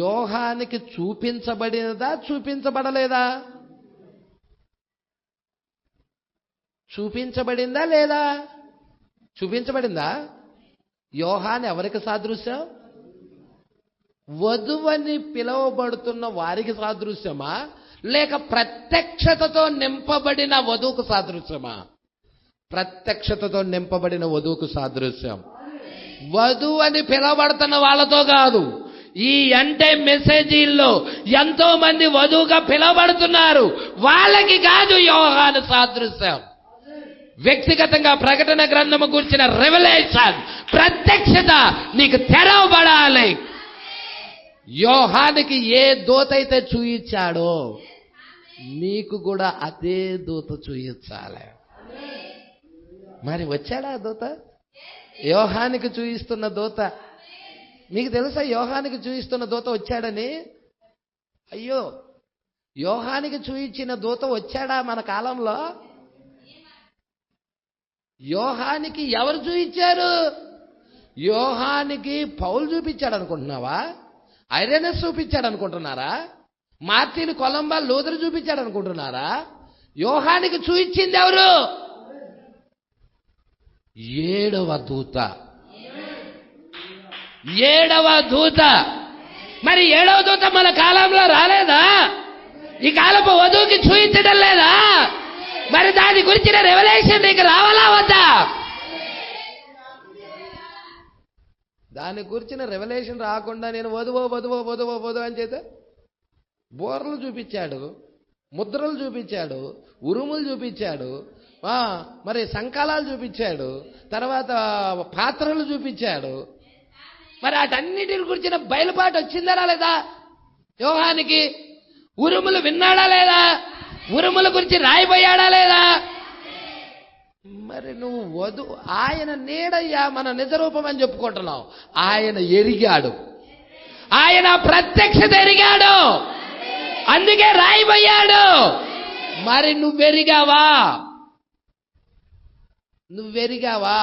యోహానికి చూపించబడినదా, చూపించబడలేదా? చూపించబడిందా లేదా? చూపించబడిందా? యోహాను ఎవరికి సాదృశ్యం? వధువని పిలువబడుతున్న వారికి సాదృశ్యమా, లేక ప్రత్యక్షతతో నింపబడిన వధువుకు సాదృశ్యమా? ప్రత్యక్షతతో నింపబడిన వధువుకు సాదృశ్యం. వధువు అని పిలవబడుతున్న వాళ్ళతో కాదు. ఈ అంటే మెసేజీల్లో ఎంతో మంది వధువుగా పిలవబడుతున్నారు, వాళ్ళకి కాదు యోహాను సాదృశ్యం. వ్యక్తిగతంగా ప్రకటన గ్రంథము గురించిన రెవల్యూషన్, ప్రత్యక్షత నీకు తెరవబడాలి. యోహానికి ఏ దూత అయితే చూయించాడో నీకు కూడా అదే దూత చూయించాలి. మరి వచ్చాడా ఆ దూత? యోహానికి చూయిస్తున్న దూత మీకు తెలుసా? యోహానికి చూయిస్తున్న దూత వచ్చాడని? అయ్యో, యోహానికి చూయించిన దూత వచ్చాడా మన కాలంలో? యోహానికి ఎవరు చూయించారు? యోహానికి పౌలు చూపించాడు అనుకుంటున్నావా? ఐరేనస్ చూపించాడు అనుకుంటున్నారా? మార్టిన్ కొలంబా లూథర్ చూపించాడు అనుకుంటున్నారా? యోహానికి చూయించింది ఎవరు? ఏడవ దూత. ఏడవ దూత. మరి ఏడవ దూత మన కాలంలో రాలేదా? ఈ కాలపు వధువుకి చూయించడం లేదా? మరి దాని గురించిన రెవల్యూషన్ నీకు రావాలా వద్దా? దాని గురించిన రెవల్యూషన్ రాకుండా నేను వధువో వధువో వధువో వధువు అని చేస్తే బోర్లు చూపించాడు, ముద్రలు చూపించాడు, ఉరుములు చూపించాడు, మరి సంకాలాలు చూపించాడు, తర్వాత పాత్రలు చూపించాడు. మరి వాటన్నిటి గురించిన బయలుపాటు వచ్చిందా లేదా యోహానికి? ఉరుములు విన్నాడా లేదా? ఉరుముల గురించి రాయిపోయాడా లేదా? మరి నువ్వు ఆయన నీడయ్యా మన నిజరూపం అని చెప్పుకుంటున్నావు. ఆయన ఎరిగాడు, ఆయన ప్రత్యక్షత ఎరిగాడు, అందుకే రాయిపోయాడు. మరి నువ్వెరిగావా? నువ్వెరిగావా?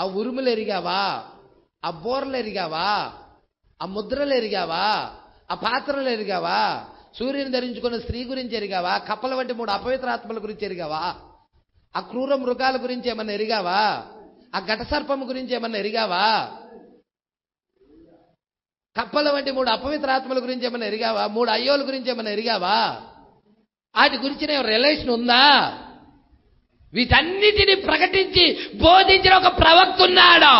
ఆ ఉరుములు ఎరిగావా? ఆ బోర్లు ఎరిగావా? ఆ ముద్రలు ఎరిగావా? ఆ పాత్రలు ఎరిగావా? సూర్యుని ధరించుకున్న స్త్రీ గురించి ఎరిగావా? కప్పల వంటి 3 అపవిత్రాత్మల గురించి ఎరిగావా? ఆ క్రూర మృగాల గురించి ఏమన్నా ఎరిగావా? ఆ ఘటసర్పము గురించి ఏమన్నా ఎరిగావా? కప్పల వంటి 3 అపవిత్రాత్మల గురించి ఏమన్నా ఎరిగావా? 3 అయ్యోల గురించి ఏమన్నా ఎరిగావా? వాటి గురించిన రిలేషన్ ఉందా? వీటన్నిటిని ప్రకటించి బోధించిన ఒక ప్రవక్త ఉన్నాడు.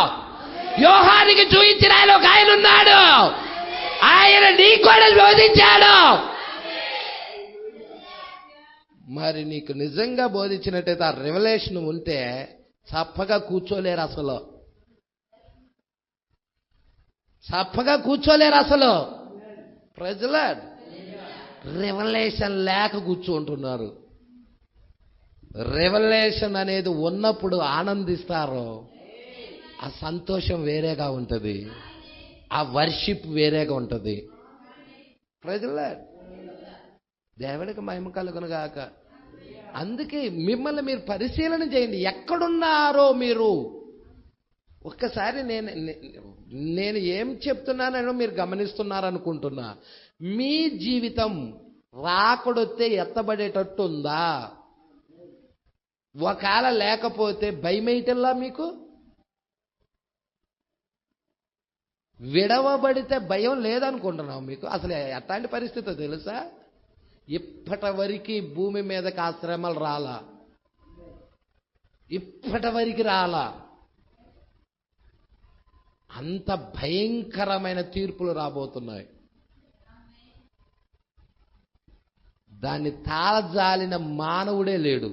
యోహానికి చూయించిన ఆయన ఒక ఆయన ఉన్నాడు. ఆయన నీకు కూడా బోధించాడు. మరి నీకు నిజంగా బోధించినట్టయితే ఆ రెవల్యూషన్ ఉంటే చప్పగా కూర్చోలేరు అసలు. చప్పగా కూర్చోలేరు అసలు. ప్రజల రెవల్యూషన్ లేక కూర్చుంటున్నారు. రెవల్యూషన్ అనేది ఉన్నప్పుడు ఆనందిస్తారు. ఆ సంతోషం వేరేగా ఉంటుంది, ఆ వర్షిప్ వేరేగా ఉంటుంది. ప్రజల దేవుడికి మహిమ కలుగును గాక. అందుకే మిమ్మల్ని మీరు పరిశీలన చేయండి. ఎక్కడున్నారో మీరు ఒక్కసారి నేను ఏం చెప్తున్నానో మీరు గమనిస్తున్నారనుకుంటున్నా. మీ జీవితం రాకడొస్తే ఎత్తబడేటట్టు ఉందా? ఒకవేళ లేకపోతే భయమేయటల్లా మీకు? విడవబడితే భయం లేదనుకుంటున్నావు మీకు? అసలు ఎట్లాంటి పరిస్థితి తెలుసా? ఇప్పటి వరకు భూమి మీదకి ఆ శ్రమలు రాలా, ఇప్పటి వరకు రాలా. అంత భయంకరమైన తీర్పులు రాబోతున్నాయి. దాన్ని తాళజాలిన మానవుడే లేడు.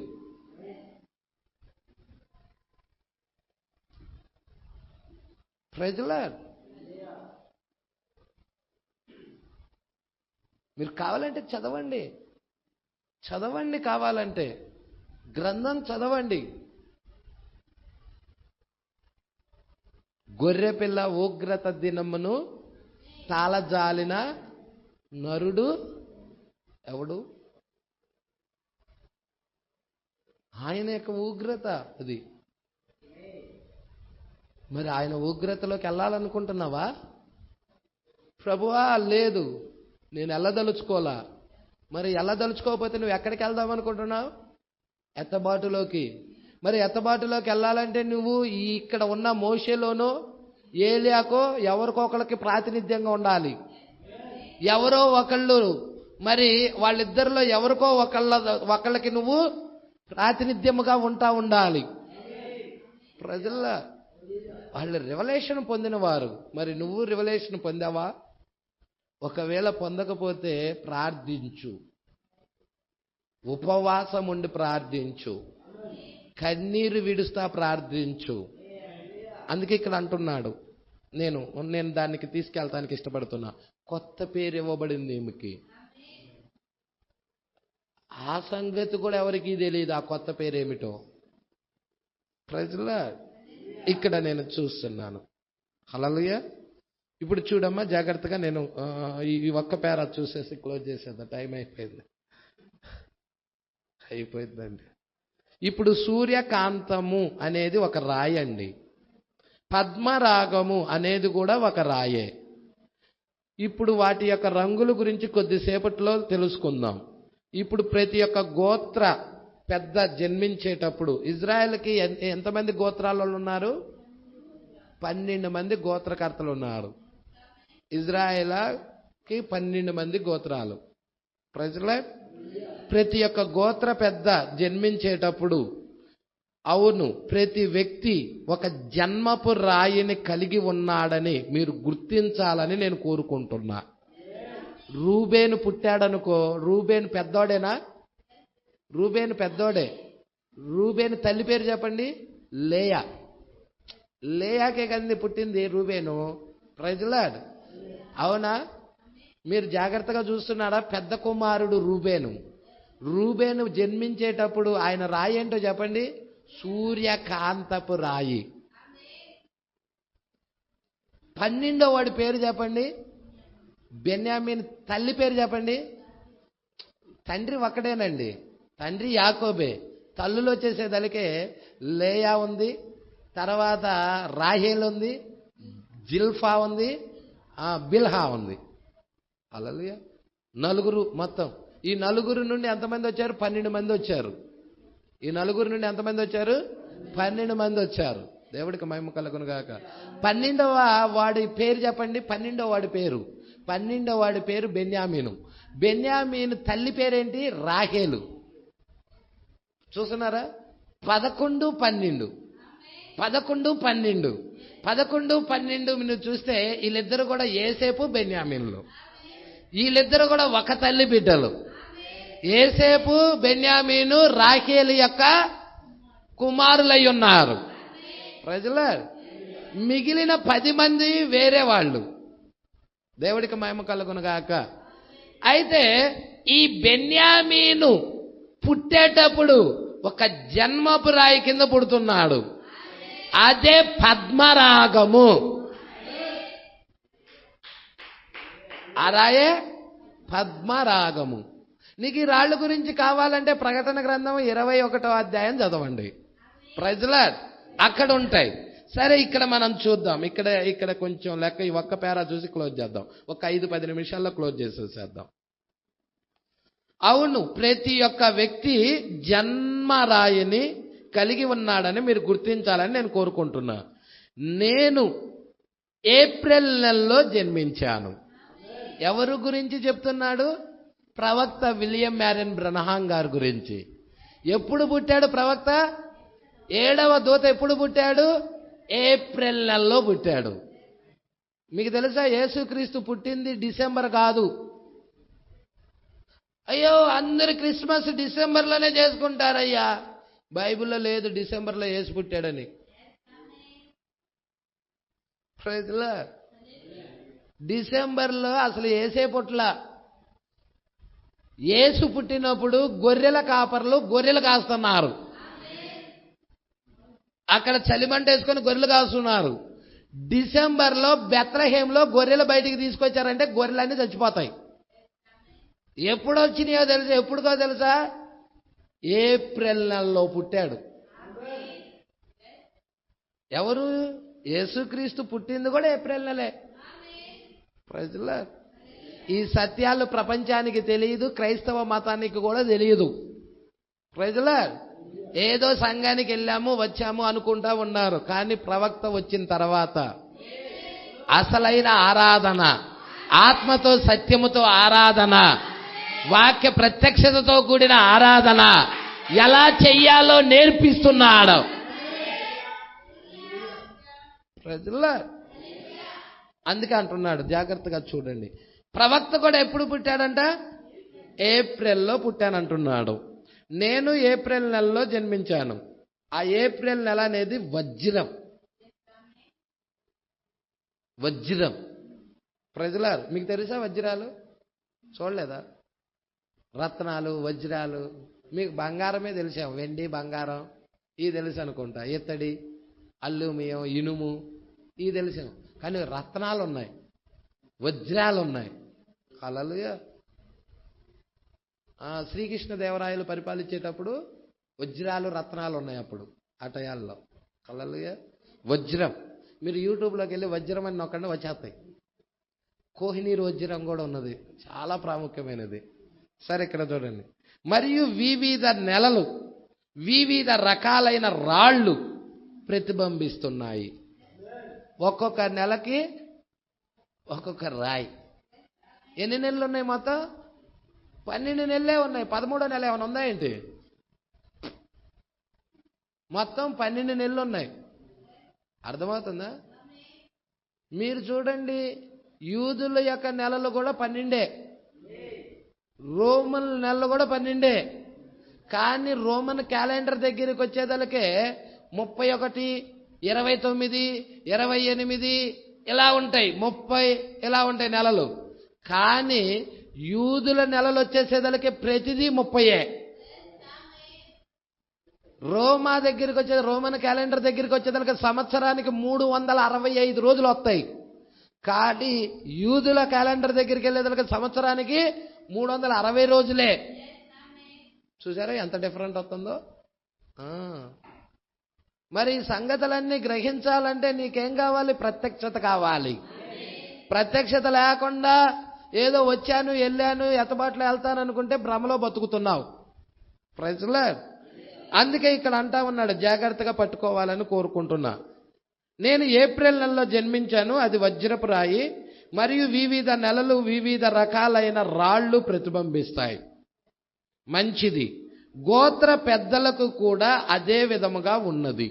ప్రజలా మీరు కావాలంటే చదవండి, చదవండి, కావాలంటే గ్రంథం చదవండి. గొర్రెపిల్ల ఉగ్రత దినమును తాళజాలిన నరుడు ఎవడు? ఆయన యొక్క ఉగ్రత అది. మరి ఆయన ఉగ్రతలోకి వెళ్ళాలనుకుంటున్నావా? ప్రభువా లేదు, నేను వెళ్ళదలుచుకోలా. మరి వెళ్ళదలుచుకోకపోతే నువ్వు ఎక్కడికి వెళ్దాం అనుకుంటున్నావు? ఎత్తబాటులోకి. మరి ఎత్తబాటులోకి వెళ్ళాలంటే నువ్వు ఇక్కడ ఉన్న మోషేలోనో ఏలియాకో ఎవరికో ఒకళ్ళకి ప్రాతినిధ్యంగా ఉండాలి. ఎవరో ఒకళ్ళు, మరి వాళ్ళిద్దరిలో ఎవరికో ఒకళ్ళకి నువ్వు ప్రాతినిధ్యముగా ఉండాలి. ప్రజల వాళ్ళు రెవల్యూషన్ పొందిన వారు. మరి నువ్వు రెవల్యూషన్ పొందావా? ఒకవేళ పొందకపోతే ప్రార్థించు, ఉపవాసం ఉండి ప్రార్థించు, కన్నీరు విడుస్తా ప్రార్థించు. అందుకే ఇక్కడ అంటున్నాడు, నేను దానికి తీసుకెళ్తానికి ఇష్టపడుతున్నా. కొత్త పేరు ఇవ్వబడింది ఈమెకి. ఆ సంగతి కూడా ఎవరికి తెలియదు, ఆ కొత్త పేరు ఏమిటో. ప్రజల ఇక్కడ నేను చూస్తున్నాను. హల్లెలూయా. ఇప్పుడు చూడమ్మా జాగ్రత్తగా. నేను ఈ ఒక్క పేర చూసేసి క్లోజ్ చేసేద్దాం, టైం అయిపోయిందండి. ఇప్పుడు సూర్యకాంతము అనేది ఒక రాయి అండి. పద్మరాగము అనేది కూడా ఒక రాయే. ఇప్పుడు వాటి యొక్క రంగుల గురించి కొద్దిసేపట్లో తెలుసుకుందాం. ఇప్పుడు ప్రతి ఒక్క గోత్ర పెద్ద జన్మించేటప్పుడు, ఇజ్రాయెల్కి ఎంతమంది గోత్రాలు ఉన్నారు? 12 మంది గోత్రకర్తలు ఉన్నారు. ఇజ్రాయెల్కి 12 మంది గోత్రాలు. ప్రతి ఒక్క గోత్ర పెద్ద జన్మించేటప్పుడు, అవును, ప్రతి వ్యక్తి ఒక జన్మపు రాయిని కలిగి ఉన్నాడని మీరు గుర్తించాలని నేను కోరుకుంటున్నా. రూబేను పుట్టాడనుకో, రూబేను పెద్దోడేనా? రూబేను పెద్దోడే. రూబేను తల్లి పేరు చెప్పండి. లేయా. లేయాకే కదండి పుట్టింది రూబేను. ప్రైజ్లాడ్. అవునా? మీరు జాగ్రత్తగా చూస్తున్నారా? పెద్ద కుమారుడు రూబేను. రూబేను జన్మించేటప్పుడు ఆయన రాయి ఏంటో చెప్పండి? సూర్యకాంతపు రాయి. 12వ వాడి పేరు చెప్పండి? బెన్యామీన్. తల్లి పేరు చెప్పండి? తండ్రి ఒక్కడేనండి, తండ్రి యాకోబే. తల్లులు వచ్చేసేదలికే లేయా ఉంది, తర్వాత రాహేల్ ఉంది, జిల్ఫా ఉంది, బిల్హా ఉంది. హల్లెలూయా. 4 మొత్తం. ఈ 4 నుండి ఎంతమంది వచ్చారు? 12 మంది వచ్చారు. ఈ 4 నుండి ఎంతమంది వచ్చారు? 12 మంది వచ్చారు. దేవుడికి మహిమ కలుగును గాక. 12వ వాడి పేరు చెప్పండి? 12వ వాడి పేరు, 12వ వాడి పేరు బెన్యామీను. బెన్యామీను తల్లి పేరేంటి? రాహేలు. చూస్తున్నారా? 11, 12. 11, 12. 11, 12 మీరు చూస్తే వీళ్ళిద్దరు కూడా యోసేపు బెన్యామీనులు. వీళ్ళిద్దరు కూడా ఒక తల్లి బిడ్డలు. యోసేపు బెన్యామీను రాహేలు యొక్క కుమారులై ఉన్నారు. ప్రజల మిగిలిన 10 మంది వేరే వాళ్ళు. దేవుడికి మహిమ కలుగునుగాక. అయితే ఈ బెన్యామీను పుట్టేటప్పుడు ఒక జన్మపు రాయి కింద పుడుతున్నాడు. అదే పద్మరాగము. ఆ రాయే పద్మరాగము. నీకు ఈ రాళ్ళ గురించి కావాలంటే ప్రకటన గ్రంథం 21వ అధ్యాయం చదవండి. Praise the Lord. అక్కడ ఉంటాయి. సరే, ఇక్కడ మనం చూద్దాం. ఇక్కడ కొంచెం లెక్క ఈ ఒక్క పేరా చూసి క్లోజ్ చేద్దాం. ఒక 5-10 నిమిషాల్లో క్లోజ్ చేసేసేద్దాం. అవును, ప్రతి ఒక్క వ్యక్తి జన్మరాయిని కలిగి ఉన్నాడని మీరు గుర్తించాలని నేను కోరుకుంటున్నా. నేను ఏప్రిల్ నెలలో జన్మించాను. ఎవరు గురించి చెప్తున్నాడు? ప్రవక్త విలియం మ్యారియన్ బ్రనహాం గారి గురించి. ఎప్పుడు పుట్టాడు ప్రవక్త? 7వ దూత ఎప్పుడు పుట్టాడు? ఏప్రిల్ నెలలో పుట్టాడు. మీకు తెలుసా, యేసుక్రీస్తు పుట్టింది డిసెంబర్ కాదు. అయ్యో, అందరు క్రిస్మస్ డిసెంబర్లోనే చేసుకుంటారయ్యా. బైబిల్లో లేదు డిసెంబర్లో యేసు పుట్టాడని. Praise the Lord. డిసెంబర్లో అసలు యేసే పుట్ల. యేసు పుట్టినప్పుడు గొర్రెల కాపర్లు గొర్రెలు కాస్తున్నారు. అక్కడ చలిమంట వేసుకొని గొర్రెలు కాస్తున్నారు. డిసెంబర్లో బెత్లహేంలో గొర్రెలు బయటికి తీసుకొచ్చారంటే గొర్రెలన్నీ చచ్చిపోతాయి. ఎప్పుడు వచ్చినాయో తెలుసా? ఎప్పుడుకో తెలుసా? ఏప్రిల్ నెలలో పుట్టాడు. ఎవరు? యేసుక్రీస్తు పుట్టింది కూడా ఏప్రిల్ నెలే. Praise the Lord. ఈ సత్యాలు ప్రపంచానికి తెలియదు, క్రైస్తవ మతానికి కూడా తెలియదు. Praise the Lord. ఏదో సంఘానికి వెళ్ళాము వచ్చాము అనుకుంటా ఉన్నారు. కానీ ప్రవక్త వచ్చిన తర్వాత అసలైన ఆరాధన, ఆత్మతో సత్యముతో ఆరాధన, వాక్య ప్రత్యక్షతతో కూడిన ఆరాధన ఎలా చెయ్యాలో నేర్పిస్తున్నాడు. Praise the lord. అందుకే అంటున్నాడు, జాగ్రత్తగా చూడండి. ప్రవక్త కూడా ఎప్పుడు పుట్టాడంట? ఏప్రిల్లో పుట్టానంటున్నాడు. నేను ఏప్రిల్ నెలలో జన్మించాను. ఆ ఏప్రిల్ నెల అనేది వజ్రం. వజ్రం. ప్రజలారు, మీకు తెలుసా వజ్రాలు? చూడలేదా? రత్నాలు, వజ్రాలు. మీకు బంగారమే తెలిసాం, వెండి, బంగారం ఇవి తెలుసు అనుకుంటా. ఇత్తడి, అల్యూమినియం, ఇనుము ఇవి తెలిసాం. కానీ రత్నాలు ఉన్నాయి, వజ్రాలు ఉన్నాయి. హల్లెలూయా. శ్రీకృష్ణదేవరాయలు పరిపాలించేటప్పుడు వజ్రాలు, రత్నాలు ఉన్నాయి అప్పుడు ఆ టయాల్లో. హల్లెలూయా. వజ్రం. మీరు యూట్యూబ్లోకి వెళ్ళి వజ్రం అని నొక్కండి, వచ్చేస్తాయి. కోహినీర్ వజ్రం కూడా ఉన్నది, చాలా ప్రాముఖ్యమైనది. సరే, ఇక్కడ చూడండి. మరియు వివిధ నెలలు, వివిధ రకాలైన రాళ్ళు ప్రతిబింబిస్తున్నాయి. ఒక్కొక్క నెలకి ఒక్కొక్క రాయి. ఎన్ని నెలలు ఉన్నాయి మొత్తం? 12 నెలలే ఉన్నాయి. 13వ నెల ఏమైనా ఉందా ఏంటి? మొత్తం 12 నెలలు ఉన్నాయి. అర్థమవుతుందా? మీరు చూడండి, యూదుల యొక్క నెలలు కూడా 12, రోమన్ నెలలు కూడా 12. కానీ రోమన్ క్యాలెండర్ దగ్గరికి వచ్చేదలకే 31, 29, 28 ఇలా ఉంటాయి, 30 ఇలా ఉంటాయి నెలలు. కానీ యూదుల నెలలు వచ్చేసేదలకే ప్రతిదీ 30. రోమా దగ్గరికి వచ్చేది, రోమన్ క్యాలెండర్ దగ్గరికి వచ్చేదలకి సంవత్సరానికి 365 రోజులు వస్తాయి. కానీ యూదుల క్యాలెండర్ దగ్గరికి వెళ్ళేదలకి సంవత్సరానికి 360 రోజులే. చూసారా ఎంత డిఫరెంట్ వస్తుందో? మరి ఈ సంగతులన్నీ గ్రహించాలంటే నీకేం కావాలి? ప్రత్యక్షత కావాలి. ప్రత్యక్షత లేకుండా ఏదో వచ్చాను, వెళ్ళాను, ఎత్తబాట్లు వెళ్తాను అనుకుంటే భ్రమలో బతుకుతున్నావు. Praise the lord. అందుకే ఇక్కడ అంటా ఉన్నాడు, జాగ్రత్తగా పట్టుకోవాలని కోరుకుంటున్నా. నేను ఏప్రిల్ నెలలో జన్మించాను, అది వజ్రపు రాయి. మరియు వివిధ నెలలు వివిధ రకాలైన రాళ్ళు ప్రతిబింబిస్తాయి. మంచిది. గోత్ర పెద్దలకు కూడా అదే విధముగా ఉన్నది.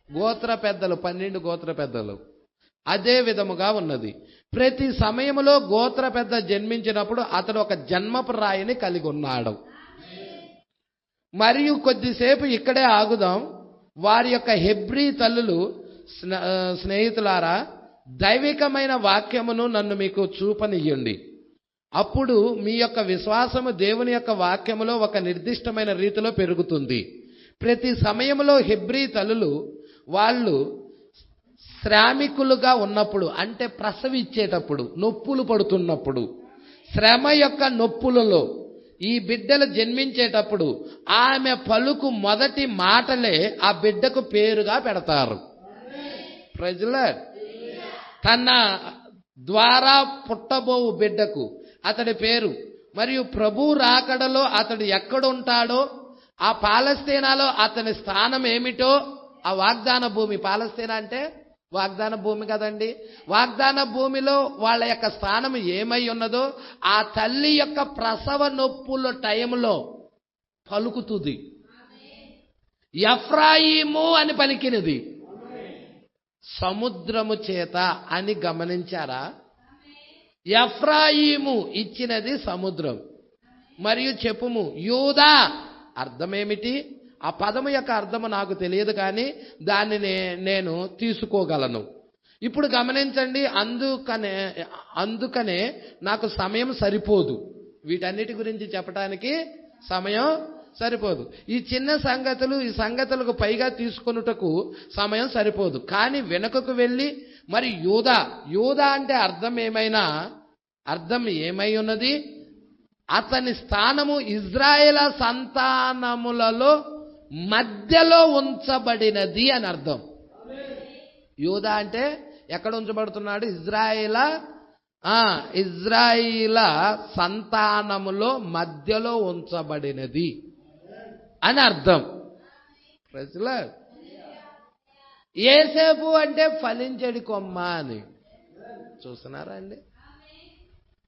గోత్ర పెద్దలు 12 గోత్ర పెద్దలు అదే విధముగా ఉన్నది. ప్రతి సమయంలో గోత్ర పెద్ద జన్మించినప్పుడు అతడు ఒక జన్మపు రాయిని కలిగి ఉన్నాడు. మరియు కొద్దిసేపు ఇక్కడే ఆగుదాం. వారి యొక్క హెబ్రీ తల్లులు, స్నేహితులారా, దైవికమైన వాక్యమును నన్ను మీకు చూపనియ్యండి. అప్పుడు మీ యొక్క విశ్వాసము దేవుని యొక్క వాక్యములో ఒక నిర్దిష్టమైన రీతిలో పెరుగుతుంది. ప్రతి సమయంలో హెబ్రీ తల్లులు వాళ్ళు శ్రామికులుగా ఉన్నప్పుడు, అంటే ప్రసవించేటప్పుడు, నొప్పులు పడుతున్నప్పుడు, శ్రమ యొక్క నొప్పులలో ఈ బిడ్డలు జన్మించేటప్పుడు ఆమె పలుకు మొదటి మాటలే ఆ బిడ్డకు పేరుగా పెడతారు. Praise the Lord. తన ద్వారా పుట్టబోవు బిడ్డకు అతడి పేరు, మరియు ప్రభు రాకడలో అతడు ఎక్కడుంటాడో, ఆ పాలస్తీనాలో అతని స్థానం ఏమిటో, ఆ వాగ్దాన భూమి, పాలస్తీనా అంటే వాగ్దాన భూమి కదండి, వాగ్దాన భూమిలో వాళ్ళ యొక్క స్థానం ఏమై ఉన్నదో ఆ తల్లి యొక్క ప్రసవ నొప్పుల టైంలో పలుకుతుంది. ఎఫ్రాయిము అని పలికినది సముద్రము చేత అని గమనించారా? ఎఫ్రాయిము ఇచ్చినది సముద్రం. మరియు చెప్పుము యూదా, అర్థమేమిటి? ఆ పదము యొక్క అర్థము నాకు తెలియదు, కానీ దాన్ని నేను తీసుకోగలను. ఇప్పుడు గమనించండి, అందుకనే నాకు సమయం సరిపోదు. వీటన్నిటి గురించి చెప్పడానికి సమయం సరిపోదు. ఈ చిన్న సంగతులు, ఈ సంగతులకు పైగా తీసుకొనుటకు సమయం సరిపోదు. కానీ వెనుకకు వెళ్ళి మరి యూదా అంటే అర్థం ఏమై ఉన్నది? అతని స్థానము ఇజ్రాయేల్ సంతానములలో మధ్యలో ఉంచబడినది అని అర్థం. యూదా అంటే ఎక్కడ ఉంచబడుతున్నాడు? ఇజ్రాయేల్ సంతానములో మధ్యలో ఉంచబడినది అని అర్థం. Praise the lord. యేసేపు అంటే ఫలించడి కొమ్మ అని. చూస్తున్నారా అండి?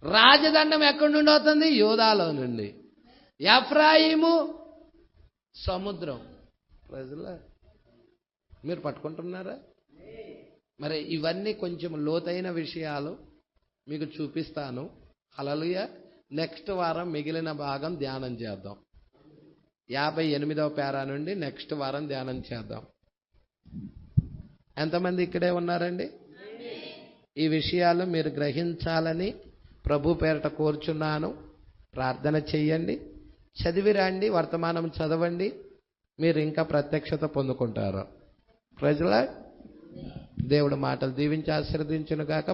రాజదండం ఎక్కడి నుండి అవుతుంది? యూదాలో నుండి. ఎఫ్రాయిము సముద్రం. Praise the Lord. మీరు పట్టుకుంటున్నారా? మరి ఇవన్నీ కొంచెం లోతైన విషయాలు మీకు చూపిస్తాను. హల్లెలూయా. నెక్స్ట్ వారం మిగిలిన భాగం ధ్యానం చేద్దాం. 58వ పేరా నుండి నెక్స్ట్ వారం ధ్యానం చేద్దాం. ఎంతమంది ఇక్కడే ఉన్నారండి? ఈ విషయాలు మీరు గ్రహించాలని ప్రభు పేరట కోరుచున్నాను. ప్రార్థన చెయ్యండి, చదివి రండి, వర్తమానం చదవండి, మీరు ఇంకా ప్రత్యక్షత పొందుకుంటారు. Praise the Lord. దేవుడు మాటలు దీవించి ఆశీర్వదించును గాక.